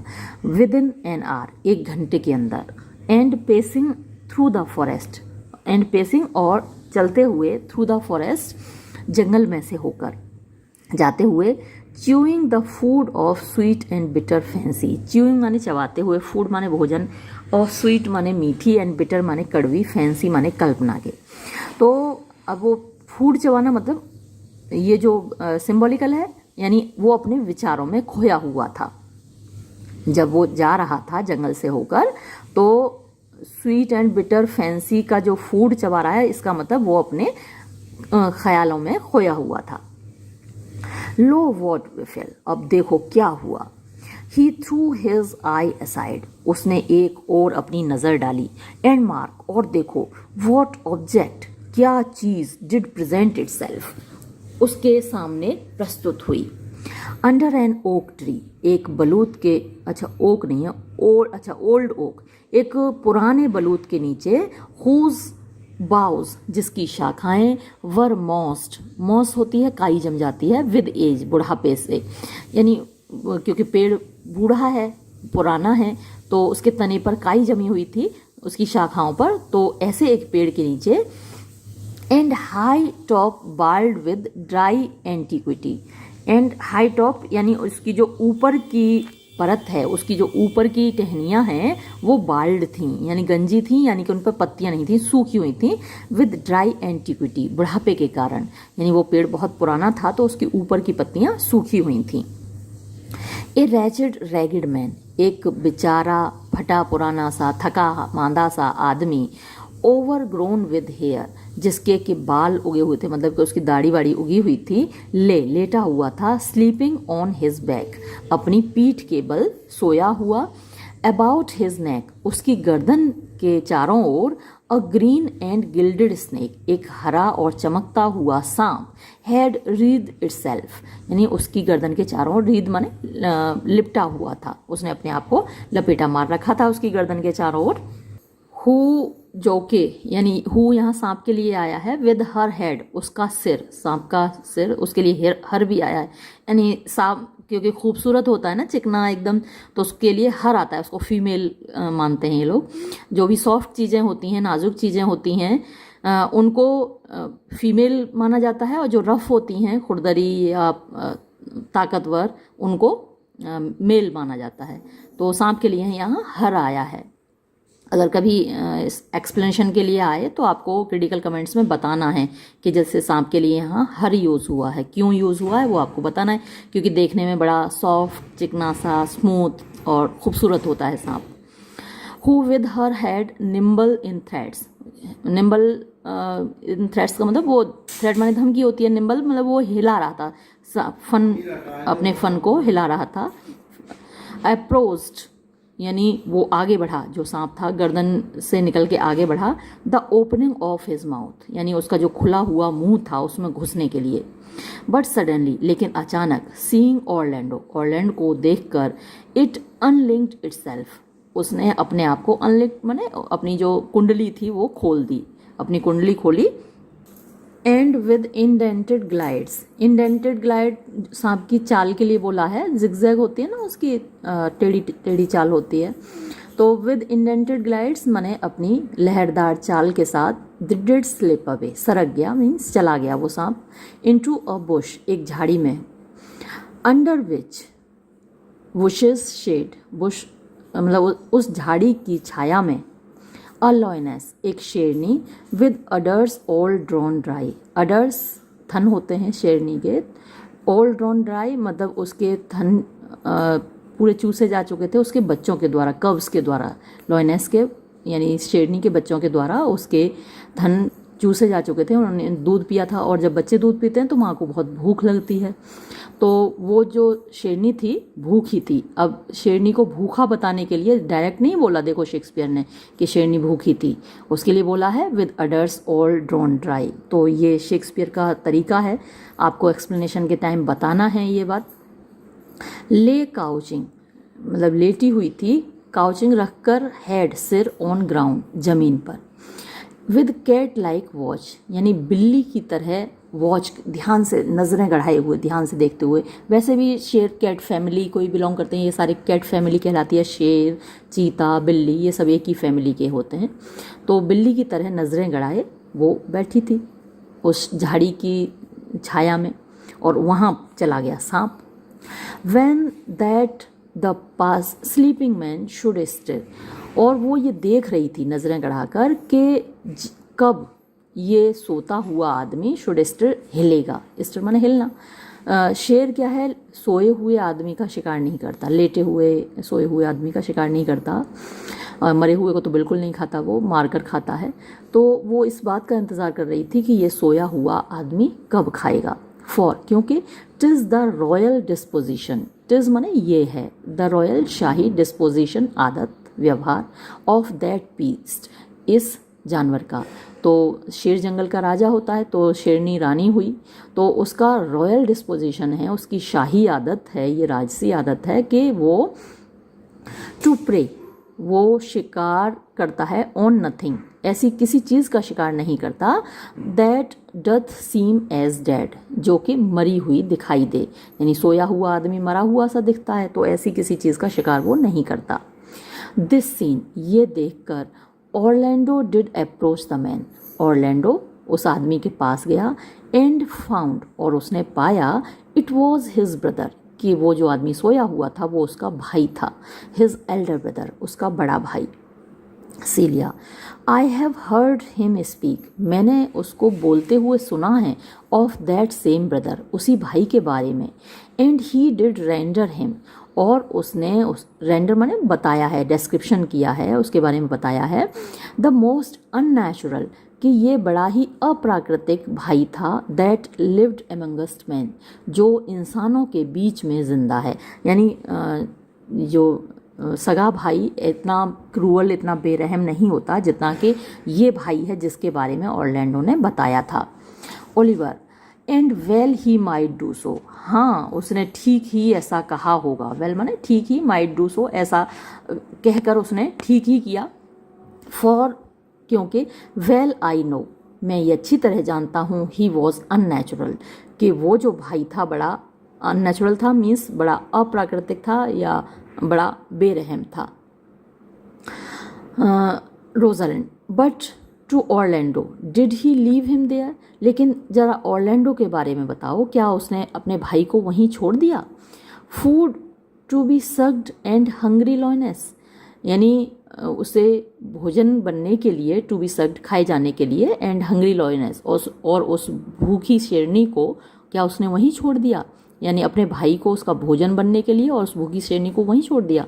विद इन एन आवर, 1 घंटे के अंदर। And pacing through the forest, and pacing, और चलते हुए, थ्रू द फॉरेस्ट, जंगल में से होकर जाते हुए। Chewing the food of sweet and bitter fancy, chewing माने चबाते हुए, फूड माने भोजन, और स्वीट माने मीठी, एंड बिटर माने कड़वी, फैंसी माने कल्पना के। तो अब वो फूड चबाना मतलब ये जो सिंबॉलिकल है, यानी वो अपने विचारों में खोया हुआ था जब वो जा रहा था जंगल से होकर। तो स्वीट एंड बिटर फैंसी का जो फूड चबा रहा है, इसका मतलब वो अपने ख्यालों में खोया हुआ था। लो वॉट बिफेल, अब देखो क्या हुआ। ही थ्रू हिज आई असाइड, उसने एक और अपनी नज़र डाली। एंड मार्क, और देखो। वॉट ऑब्जेक्ट, क्या चीज़। डिड प्रेजेंट इटसेल्फ, उसके सामने प्रस्तुत हुई। अंडर एन ओक ट्री, एक बलूत के, अच्छा ओक नहीं है, ओल्ड ओक, एक पुराने बलूत के नीचे। हुज बाउज, जिसकी शाखाएं, वर मॉस होती है, काई जम जाती है, विद एज, बुढ़ापे से, यानी क्योंकि पेड़ बूढ़ा है, पुराना है, तो उसके तने पर काई जमी हुई थी, उसकी शाखाओं पर। तो ऐसे एक पेड़ के नीचे and high top bald with dry antiquity. And high top यानी उसकी जो ऊपर की परत है, उसकी जो ऊपर की टहनियाँ हैं वो बाल्ड थीं, यानी गंजी थीं, यानी कि उन पर पत्तियाँ नहीं थीं, सूखी हुई थीं। विद ड्राई एंटीक्विटी, बुढ़ापे के कारण, यानी वो पेड़ बहुत पुराना था तो उसकी ऊपर की पत्तियाँ सूखी हुई थीं। ए रैचेड रैगिड मैन, एक बेचारा फटा पुराना सा थका मांदा सा आदमी, ओवर ग्रोन विद हेयर, जिसके के बाल उगे हुए थे, मतलब कि उसकी दाढ़ी वाड़ी उगी हुई थी, लेटा हुआ था, स्लीपिंग ऑन हिज बैक, अपनी पीठ के बल सोया हुआ, अबाउट हिज नेक, उसकी गर्दन के चारों ओर, अ ग्रीन एंड गिल्डेड स्नेक, एक हरा और चमकता हुआ सांप, हैड रीद इटसेल्फ, यानी उसकी गर्दन के चारों ओर, रीद माने लिपटा हुआ था, उसने अपने आप को लपेटा मार रखा था उसकी गर्दन के चारों ओर। हु, जो के यानी हु यहाँ सांप के लिए आया है, विद हर हेड, उसका सिर, सांप का सिर, उसके लिए हर भी आया है, यानी सांप क्योंकि खूबसूरत होता है ना, चिकना एकदम, तो उसके लिए हर आता है, उसको फीमेल मानते हैं ये लोग। जो भी सॉफ्ट चीज़ें होती हैं, नाजुक चीज़ें होती हैं, उनको फीमेल माना जाता है, और जो रफ़ होती हैं, खुरदरी या ताकतवर, उनको मेल माना जाता है। तो सांप के लिए यहाँ हर आया है। अगर कभी इस एक्सप्लेनेशन के लिए आए तो आपको क्रिटिकल कमेंट्स में बताना है कि जैसे सांप के लिए यहाँ हर यूज़ हुआ है, क्यों यूज़ हुआ है वो आपको बताना है, क्योंकि देखने में बड़ा सॉफ्ट, चिकना सा, स्मूथ और खूबसूरत होता है सांप। Who with her had nimble in threads, nimble in threads का मतलब, वो थ्रेड माने धमकी होती है, निम्बल मतलब वो हिला रहा था, फन, अपने फन को हिला रहा था। अप्रोच्ड यानी वो आगे बढ़ा, जो सांप था गर्दन से निकल के आगे बढ़ा, the opening of his mouth, यानी उसका जो खुला हुआ मुंह था उसमें घुसने के लिए। बट सडनली, लेकिन अचानक, सीइंग ऑरलैंडो, ऑरलैंडो को देखकर, इट अनलिंक्ड इटसेल्फ, उसने अपने आप को अनलिंक्ड माने अपनी जो कुंडली थी वो खोल दी, अपनी कुंडली खोली। And with indented glides, indented glide सांप की चाल के लिए बोला है, जिगजैग होती है ना उसकी, टेढ़ी टेढ़ी चाल होती है। तो विद इंडेंटेड ग्लाइड्स माने अपनी लहरदार चाल के साथ, डिड स्लिप अवे, सरक गया, मीन्स चला गया वो सांप, इनटू अ बुश, एक झाड़ी में, under which bush's shade, bush मतलब उस झाड़ी की छाया में, अ लॉयनेस, एक शेरनी, with udders all drawn dry, udders थन होते हैं शेरनी के, ऑल ड्रॉन ड्राई मतलब उसके थन पूरे चूसे जा चुके थे उसके बच्चों के द्वारा, कव्स के द्वारा, लॉयनेस के यानी शेरनी के बच्चों के द्वारा उसके थन चूसे जा चुके थे, उन्होंने दूध पिया था, और जब बच्चे दूध पीते हैं तो माँ को बहुत भूख लगती है, तो वो जो शेरनी थी भूखी थी। अब शेरनी को भूखा बताने के लिए डायरेक्ट नहीं बोला, देखो शेक्सपियर ने, कि शेरनी भूखी थी, उसके लिए बोला है with udders all drawn dry. तो ये शेक्सपियर का तरीका है, आपको एक्सप्लेनेशन के टाइम बताना है ये बात। ले काउचिंग मतलब लेटी हुई थी, काउचिंग रखकर, हेड सिर, ऑन ग्राउंड ज़मीन पर, विद कैट लाइक वॉच यानी बिल्ली की तरह वॉच, ध्यान से नज़रें गड़ाए हुए, ध्यान से देखते हुए। वैसे भी शेर कैट फैमिली कोई बिलोंग करते हैं, ये सारे कैट फैमिली कहलाती है, शेर, चीता, बिल्ली, ये सब एक ही फैमिली के होते हैं। तो बिल्ली की तरह नज़रें गड़ाए वो बैठी थी उस झाड़ी की छाया में, और वहाँ चला गया सांप। When that the pass sleeping man should stir, और वो ये देख रही थी नज़रें गड़ाकर कि कब ये सोता हुआ आदमी, शुड स्टिर, हिलेगा, स्टिर माने हिलना। शेर क्या है, सोए हुए आदमी का शिकार नहीं करता, लेटे हुए सोए हुए आदमी का शिकार नहीं करता, मरे हुए को तो बिल्कुल नहीं खाता, वो मारकर खाता है। तो वो इस बात का इंतज़ार कर रही थी कि ये सोया हुआ आदमी कब खाएगा, फॉर क्योंकि टिज़ द रॉयल डिस्पोजिशन, टिज़ माने ये है, द रॉयल शाही, डिस्पोजिशन आदत, व्यवहार, ऑफ दैट बीस्ट, इस जानवर का। तो शेर जंगल का राजा होता है, तो शेरनी रानी हुई, तो उसका रॉयल डिस्पोजिशन है, उसकी शाही आदत है, ये राजसी आदत है कि वो टू प्रे, वो शिकार करता है, ऑन नथिंग, ऐसी किसी चीज़ का शिकार नहीं करता, that doth seem as dead, जो कि मरी हुई दिखाई दे, यानी सोया हुआ आदमी मरा हुआ सा दिखता है, तो ऐसी किसी चीज़ का शिकार वो नहीं करता। दिस सीन, ये देखकर, Orlando did approach the man, Orlando उस आदमी के पास गया, एंड फाउंड, और उसने पाया, इट वॉज हिज ब्रदर, कि वो जो आदमी सोया हुआ था वो उसका भाई था, हिज एल्डर ब्रदर, उसका बड़ा भाई। Celia, I have heard him speak, मैंने उसको बोलते हुए सुना है, ऑफ दैट सेम ब्रदर, उसी भाई के बारे में, and he did render him, और उसने उस रेंडर माने बताया है, डिस्क्रिप्शन किया है, उसके बारे में बताया है, द मोस्ट अननेचुरल, कि ये बड़ा ही अप्राकृतिक भाई था, दैट लिव्ड एमंगस्ट मैन, जो इंसानों के बीच में जिंदा है। यानी जो सगा भाई इतना क्रूअल, इतना बेरहम नहीं होता जितना कि ये भाई है जिसके बारे में ऑरलैंडो ने बताया था। Oliver, and well he might do so, हाँ उसने ठीक ही ऐसा कहा होगा, वेल माने ठीक ही, माइट डू सो ऐसा कहकर उसने ठीक ही किया, फॉर, क्योंकि वेल आई नो, मैं ये अच्छी तरह जानता हूँ, ही वॉज अननेचुरल, कि वो जो भाई था बड़ा अननेचुरल था, मीन्स बड़ा अप्राकृतिक था या बड़ा बेरहम था। Rosalind, but to Orlando, did he leave him there, लेकिन ज़रा ऑरलैंडो के बारे में बताओ, क्या उसने अपने भाई को वहीं छोड़ दिया? Food to be sucked and hungry lioness, यानी उसे भोजन बनने के लिए, टू बी सक्ड खाए जाने के लिए, एंड हंग्री लॉयनेस, और उस भूखी शेरनी को क्या उसने वहीं छोड़ दिया? यानी अपने भाई को उसका भोजन बनने के लिए और उस भूखी शेरनी को वहीं छोड़ दिया।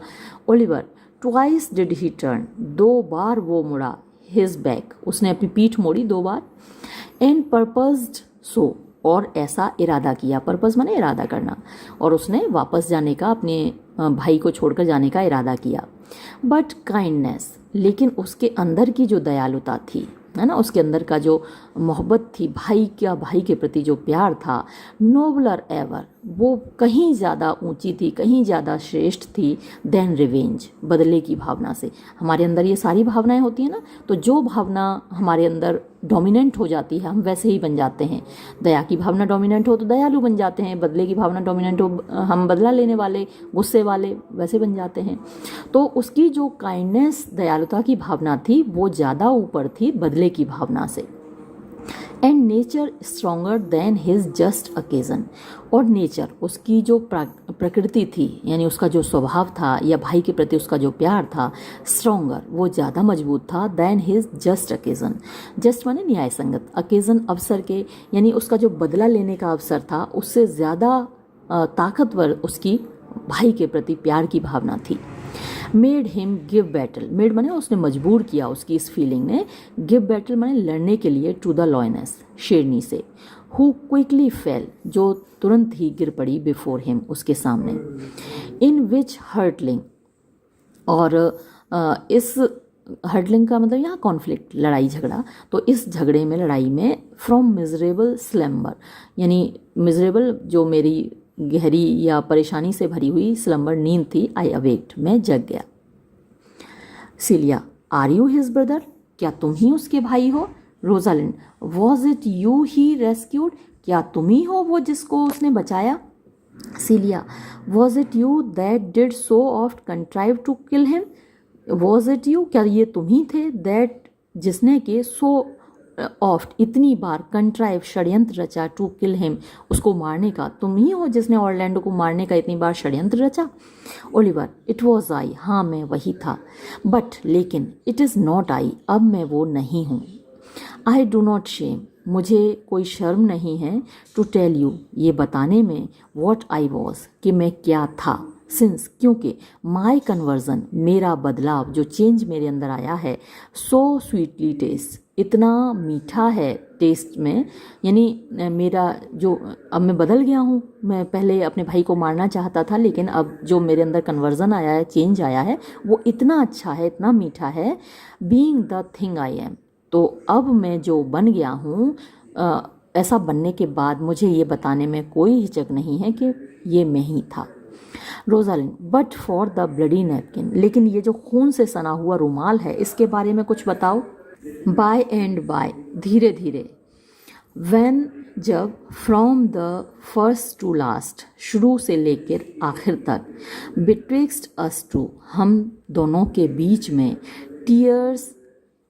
Oliver, twice did he turn, 2 बार वो मुड़ा, हिज बैक, उसने अपनी पीठ मोड़ी 2 बार, एंड पर्पज्ड सो, और ऐसा इरादा किया, पर्पज माने इरादा करना, और उसने वापस जाने का, अपने भाई को छोड़कर जाने का इरादा किया। बट काइंडनेस, लेकिन उसके अंदर की जो दयालुता थी, है ना, उसके अंदर का जो मोहब्बत थी, भाई के प्रति जो प्यार था, नोबलर एवर, वो कहीं ज़्यादा ऊंची थी, कहीं ज़्यादा श्रेष्ठ थी, देन रिवेंज, बदले की भावना से। हमारे अंदर ये सारी भावनाएं होती हैं ना, तो जो भावना हमारे अंदर डोमिनेंट हो जाती है हम वैसे ही बन जाते हैं। दया की भावना डोमिनेंट हो तो दयालु बन जाते हैं, बदले की भावना डोमिनेंट हो हम बदला लेने वाले, गुस्से वाले, वैसे बन जाते हैं। तो उसकी जो काइंडनेस, दयालुता की भावना थी, वो ज़्यादा ऊपर थी बदले की भावना से। And nature stronger then his just occasion, और नेचर, उसकी जो प्रकृति थी, यानी उसका जो स्वभाव था या भाई के प्रति उसका जो प्यार था, स्ट्रोंगर, वो ज़्यादा मजबूत था, than his just occasion, just माने न्याय संगत, अकेजन अवसर के, यानी उसका जो बदला लेने का अवसर था उससे ज़्यादा ताकतवर उसकी भाई के प्रति प्यार की भावना थी। Made him give battle, made माने उसने मजबूर किया, उसकी इस फीलिंग ने, गिव बैटल माने लड़ने के लिए, टू द लॉयनेस, शेरनी से, हु क्विकली फेल, जो तुरंत ही गिर पड़ी, बिफोर हिम, उसके सामने, इन विच हर्टलिंग, और इस हर्टलिंग का मतलब यहाँ कॉन्फ्लिक्ट, लड़ाई झगड़ा, तो इस झगड़े में, लड़ाई में, फ्रॉम मिजरेबल स्लम्बर, यानी मिजरेबल जो मेरी गहरी या परेशानी से भरी हुई स्लम्बर, नींद थी, आई अवेक्ड, मैं जग गया। Celia, are you his brother, क्या तुम ही उसके भाई हो? Rosalind, was it you he rescued, क्या तुम ही हो वो जिसको उसने बचाया? Celia, was it you that did so oft contrive to kill him, was it you, क्या ये तुम ही थे, दैट जिसने के, सो ऑफ्ट, इतनी बार, कंट्राइव, षड्यंत्र रचा, टू किल हिम, उसको मारने का, तुम ही हो जिसने ऑरलैंडो को मारने का इतनी बार षड्यंत्र रचा? ओलिवर, इट वॉज आई, हाँ मैं वही था, बट लेकिन, इट इज़ नॉट आई, अब मैं वो नहीं हूँ। आई डू नॉट शेम, मुझे कोई शर्म नहीं है, टू टेल यू, ये बताने में, वॉट आई वॉज, कि मैं क्या था, सिंस, क्योंकि, माई कन्वर्जन, मेरा बदलाव, जो चेंज मेरे अंदर आया है, सो स्वीटली टेस्ट, इतना मीठा है टेस्ट में, यानी मेरा जो, अब मैं बदल गया हूँ, मैं पहले अपने भाई को मारना चाहता था, लेकिन अब जो मेरे अंदर कन्वर्जन आया है, चेंज आया है, वो इतना अच्छा है, इतना मीठा है, being the thing I am, तो अब मैं जो बन गया हूँ, ऐसा बनने के बाद मुझे ये बताने में कोई हिचक नहीं है कि ये मैं ही था। Rosalind, but for the bloody napkin, लेकिन ये जो खून से सना हुआ रुमाल है, इसके बारे में कुछ बताओ। बाय एंड बाय, धीरे धीरे, व्हेन, जब, from the first to last, शुरू से लेकर आखिर तक, बिटविक्स्ट अस टू, हम दोनों के बीच में, टीयर्स,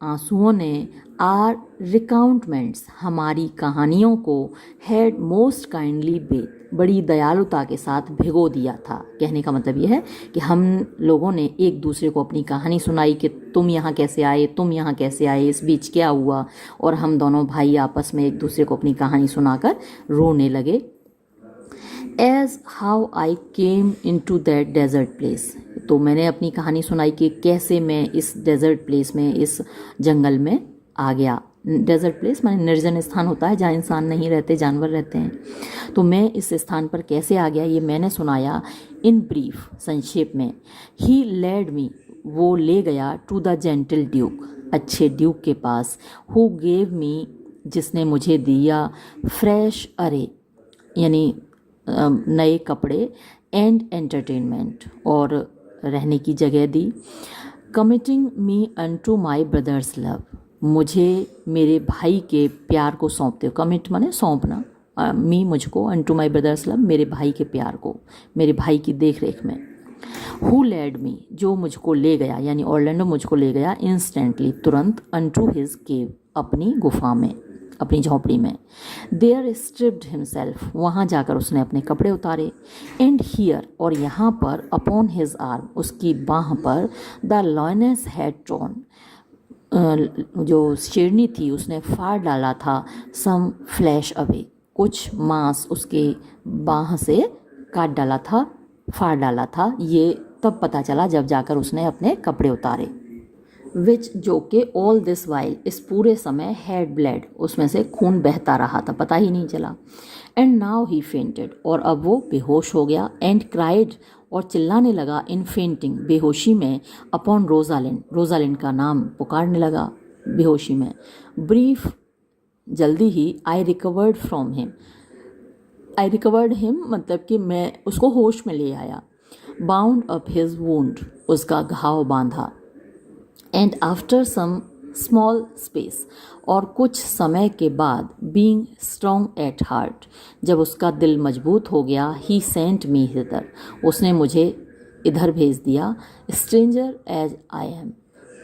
आंसुओं ने, आर रिकाउंटमेंट्स, हमारी कहानियों को, हैड मोस्ट काइंडली बेथ, बड़ी दयालुता के साथ भिगो दिया था। कहने का मतलब यह है कि हम लोगों ने एक दूसरे को अपनी कहानी सुनाई कि तुम यहाँ कैसे आए, तुम यहाँ कैसे आए, इस बीच क्या हुआ, और हम दोनों भाई आपस में एक दूसरे को अपनी कहानी सुनाकर रोने लगे। As how I came into that desert place, तो मैंने अपनी कहानी सुनाई कि कैसे मैं इस डेजर्ट प्लेस में, इस जंगल में आ गया। डेजर्ट प्लेस माने निर्जन स्थान होता है जहाँ इंसान नहीं रहते, जानवर रहते हैं। तो मैं इस स्थान पर कैसे आ गया ये मैंने सुनाया। इन ब्रीफ, संक्षेप में। ही लेड मी, वो ले गया, टू द जेंटल ड्यूक, अच्छे ड्यूक के पास। हु गेव मी, जिसने मुझे दिया, फ्रेश अरे यानी नए कपड़े, एंड एंटरटेनमेंट, और रहने की जगह दी। कमिटिंग मी अनटू माई ब्रदर्स लव, मुझे मेरे भाई के प्यार को सौंपते हो। कमिट माने सौंपना, मी मुझको, अनटू माई ब्रदर्स लव, मेरे भाई के प्यार को, मेरे भाई की देख रेख में। हु लेड मी, जो मुझको ले गया, यानी ऑर्लैंडो मुझको ले गया, इंस्टेंटली, तुरंत, अनटू हिज केव, अपनी गुफा में, अपनी झोंपड़ी में। देयर स्ट्रिप्ड हिमसेल्फ, वहाँ जाकर उसने अपने कपड़े उतारे। एंड हियर, और यहाँ पर, अपॉन हिज आर्म, उसकी बाँह पर, द लॉयनेस हैड ट्रॉन, जो शेरनी थी उसने फाड़ डाला था, सम फ्लैश अवे, कुछ मांस उसके बाँह से काट डाला था, फाड़ डाला था। ये तब पता चला जब जाकर उसने अपने कपड़े उतारे। विच, जो कि ऑल दिस वाइल, इस पूरे समय, हैड ब्लड, उसमें से खून बहता रहा था, पता ही नहीं चला। एंड नाउ ही फेंटेड, और अब वो बेहोश हो गया। एंड क्राइड, और चिल्लाने लगा, इन फेंटिंग, बेहोशी में, अपॉन रोजालिन, रोजालिन का नाम पुकारने लगा बेहोशी में। ब्रीफ, जल्दी ही, I recovered from him, I recovered him मतलब कि मैं उसको होश में ले आया। बाउंड अप हिज वुंड, उसका घाव बांधा। And after some small space, और कुछ समय के बाद, बीइंग स्ट्रॉन्ग एट हार्ट, जब उसका दिल मजबूत हो गया, ही सेंट मी हिदर, उसने मुझे इधर भेज दिया। स्ट्रेंजर एज आई एम,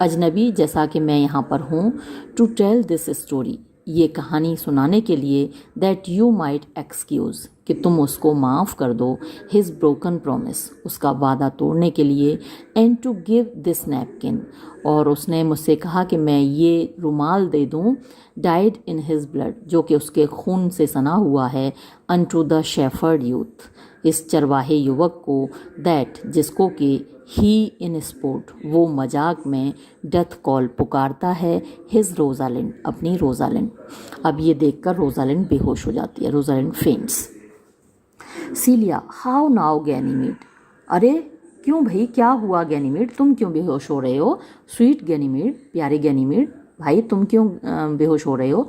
अजनबी जैसा कि मैं यहाँ पर हूँ। टू टेल दिस स्टोरी, ये कहानी सुनाने के लिए। दैट यू माइट एक्सक्यूज़, कि तुम उसको माफ़ कर दो। हिज ब्रोकन प्रोमिस, उसका वादा तोड़ने के लिए। And to give this napkin, और उसने मुझसे कहा कि मैं ये रुमाल दे दूँ। डाइड इन हिज ब्लड, जो कि उसके खून से सना हुआ है। अनटू द शेफर्ड यूथ, इस चरवाहे युवक को। दैट, जिसको कि ही इन स्पोर्ट, वो मजाक में, डेथ कॉल, पुकारता है। हिज रोजालिन, अपनी रोजालिन। अब ये देखकर रोजालिन बेहोश हो जाती है, Rosalind faints. Celia, how now Ganymede, अरे क्यों भाई, क्या हुआ गैनीमीड, तुम क्यों बेहोश हो रहे हो। स्वीट गैनीमीड, प्यारे गैनीमीड, भाई तुम क्यों बेहोश हो रहे हो।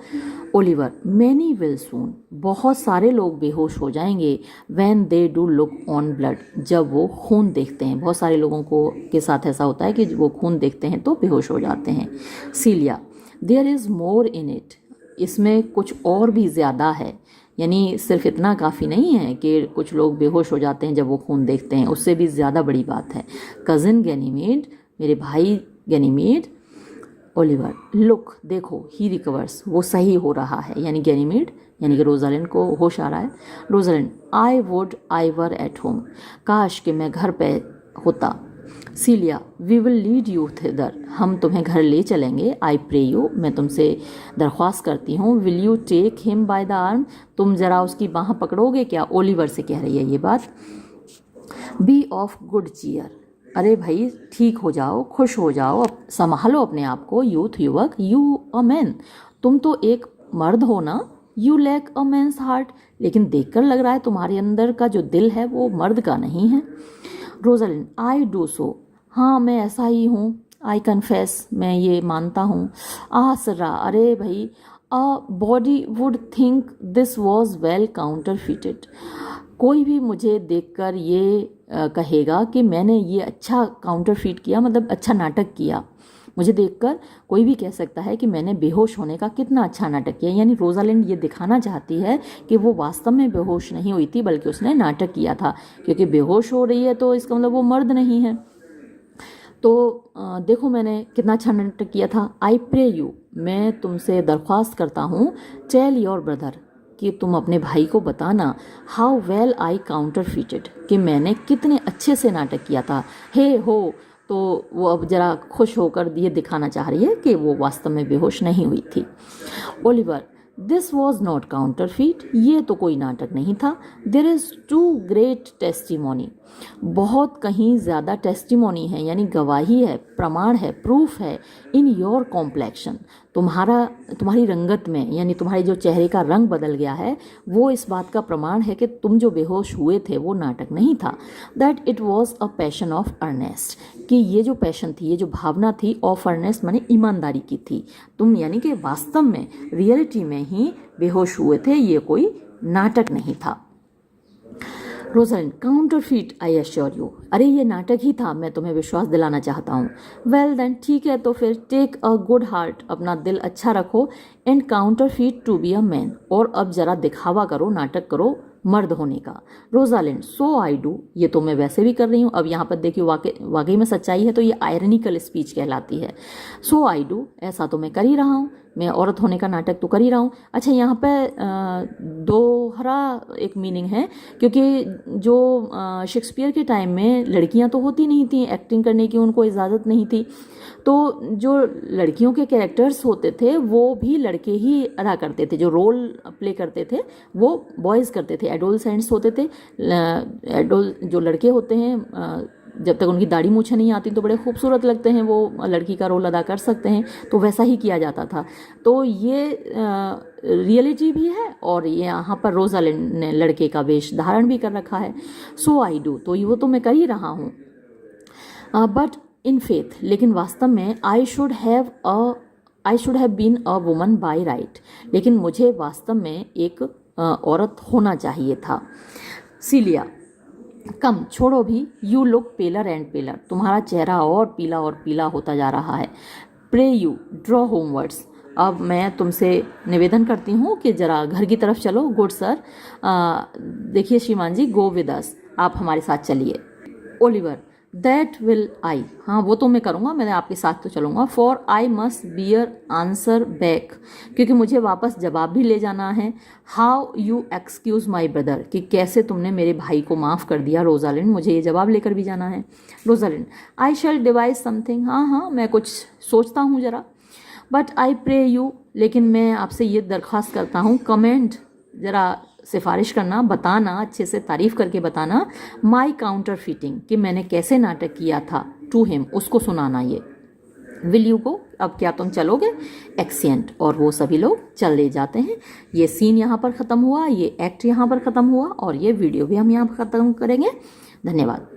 ओलिवर, मैनी विल सून, बहुत सारे लोग बेहोश हो जाएंगे। When they do look on blood, जब वो खून देखते हैं, बहुत सारे लोगों को के साथ ऐसा होता है कि वो खून देखते हैं तो बेहोश हो जाते हैं। Celia, there is more in it, इसमें कुछ और भी ज़्यादा है, यानी सिर्फ इतना काफ़ी नहीं है कि कुछ लोग बेहोश हो जाते हैं जब वो खून देखते हैं, उससे भी ज़्यादा बड़ी बात है। कज़िन गैनीमेड, मेरे भाई गैनीमेड। ओलिवर, लुक, देखो, ही रिकवर्स, वो सही हो रहा है, यानी गैनीमेड, यानी कि रोजालिन को होश आ रहा है। Rosalind, I would I were at home, काश कि मैं घर पे होता। सीलिया, वी विल लीड यू थिदर, हम तुम्हें घर ले चलेंगे। आई प्रे यू, मैं तुमसे दरख्वास्त करती हूँ। Will you take him by the arm, तुम ज़रा उसकी बाँह पकड़ोगे क्या। ओलिवर से कह रही है ये बात। बी ऑफ गुड चीयर, अरे भाई ठीक हो जाओ, खुश हो जाओ, संभालो अपने आप को। यूथ, युवक। यू अ मैन, तुम तो एक मर्द हो ना। You lack a man's heart, लेकिन देखकर लग रहा है तुम्हारे अंदर का जो दिल है वो मर्द का नहीं है। रोजालिन, आई डू सो, हाँ मैं ऐसा ही हूँ। आई कन्फेस, मैं ये मानता हूँ। सर्रा, अरे भाई, a body would think this was well counterfeited, कोई भी मुझे देखकर ये कहेगा कि मैंने ये अच्छा काउंटरफिट किया, मतलब अच्छा नाटक किया। मुझे देखकर कोई भी कह सकता है कि मैंने बेहोश होने का कितना अच्छा नाटक किया, यानी रोजालिंड ये दिखाना चाहती है कि वो वास्तव में बेहोश नहीं हुई थी, बल्कि उसने नाटक किया था, क्योंकि बेहोश हो रही है तो इसका मतलब वो मर्द नहीं है। तो देखो मैंने कितना अच्छा नाटक किया था। आई प्रे यू, मैं तुमसे दरख्वास्त करता हूँ, टेल योर ब्रदर, कि तुम अपने भाई को बताना, हाउ वेल आई काउंटर फीटेड, कि मैंने कितने अच्छे से नाटक किया था। हे हो, तो वो अब ज़रा खुश होकर ये दिखाना चाह रही है कि वो वास्तव में बेहोश नहीं हुई थी। Oliver, this was not counterfeit, ये तो कोई नाटक नहीं था। There is too great testimony, बहुत कहीं ज़्यादा टेस्टिमोनी है, यानी गवाही है, प्रमाण है, प्रूफ है, इन योर कॉम्प्लेक्शन, तुम्हारी रंगत में, यानी तुम्हारे जो चेहरे का रंग बदल गया है, वो इस बात का प्रमाण है कि तुम जो बेहोश हुए थे वो नाटक नहीं था। That it was a passion of earnest, कि ये जो पैशन थी, ये जो भावना थी, ऑफ अर्नेस्ट माने ईमानदारी की थी। तुम यानी कि वास्तव में, रियलिटी में ही बेहोश हुए थे, ये कोई नाटक नहीं था। Rosalind, counterfeit I assure you, अरे ये नाटक ही था, मैं तुम्हें विश्वास दिलाना चाहता हूँ। वेल देन, ठीक है, तो फिर टेक अ गुड हार्ट, अपना दिल अच्छा रखो, and counterfeit to be a man, और अब जरा दिखावा करो, नाटक करो मर्द होने का। रोजालिंड, सो आई डू, ये तो मैं वैसे भी कर रही हूँ। अब यहाँ पर देखिए वाकई में सच्चाई है, तो ये आयरनिकल स्पीच कहलाती है। सो आई डू, ऐसा तो मैं कर ही रहा हूँ, मैं औरत होने का नाटक तो कर ही रहा हूँ। अच्छा, यहाँ पे दोहरा एक मीनिंग है, क्योंकि जो शेक्सपियर के टाइम में लड़कियाँ तो होती नहीं थी, एक्टिंग करने की उनको इजाज़त नहीं थी, तो जो लड़कियों के कैरेक्टर्स होते थे वो भी लड़के ही अदा करते थे, जो रोल प्ले करते थे वो बॉयज़ करते थे, एडोलसेंट्स होते थे। जो लड़के होते हैं, जब तक उनकी दाढ़ी मूछें नहीं आती तो बड़े खूबसूरत लगते हैं, वो लड़की का रोल अदा कर सकते हैं, तो वैसा ही किया जाता था। तो ये रियलिटी भी है, और ये यहाँ पर रोजालिंड ने लड़के का वेश धारण भी कर रखा है। सो आई डू, तो वो तो मैं कर ही रहा हूँ। बट इन फेथ, लेकिन वास्तव में, I should have been a woman by right, लेकिन मुझे वास्तव में एक औरत होना चाहिए था। सीलिया, कम छोड़ो भी, यू लुक पेलर एंड पेलर, तुम्हारा चेहरा और पीला होता जा रहा है। प्रे यू ड्रॉ होमवर्ड्स, अब मैं तुमसे निवेदन करती हूँ कि जरा घर की तरफ चलो। गुड सर, देखिए श्रीमान जी, गो विद अस, आप हमारे साथ चलिए। ओलिवर, दैट विल आई, हाँ वो तो मैं करूँगा, मैं आपके साथ तो चलूँगा। For I must bear answer back, क्योंकि मुझे वापस जवाब भी ले जाना है। How you excuse my brother, कि कैसे तुमने मेरे भाई को माफ़ कर दिया। रोजालिंड, मुझे ये जवाब लेकर भी जाना है। रोजालिंड, आई शैल डिवाइज समथिंग, हाँ मैं कुछ सोचता हूँ जरा। बट आई प्रे यू, लेकिन मैं आपसे ये दरख्वास्त करता हूँ, कमेंट, जरा सिफारिश करना, बताना, अच्छे से तारीफ करके बताना, माई काउंटर फिटिंग, कि मैंने कैसे नाटक किया था, टू हिम, उसको सुनाना। ये विल यू गो, अब क्या तुम चलोगे? एक्सेंट, और वो सभी लोग चले जाते हैं। ये सीन यहाँ पर ख़त्म हुआ, ये एक्ट यहाँ पर ख़त्म हुआ, और ये वीडियो भी हम यहाँ पर ख़त्म करेंगे। धन्यवाद।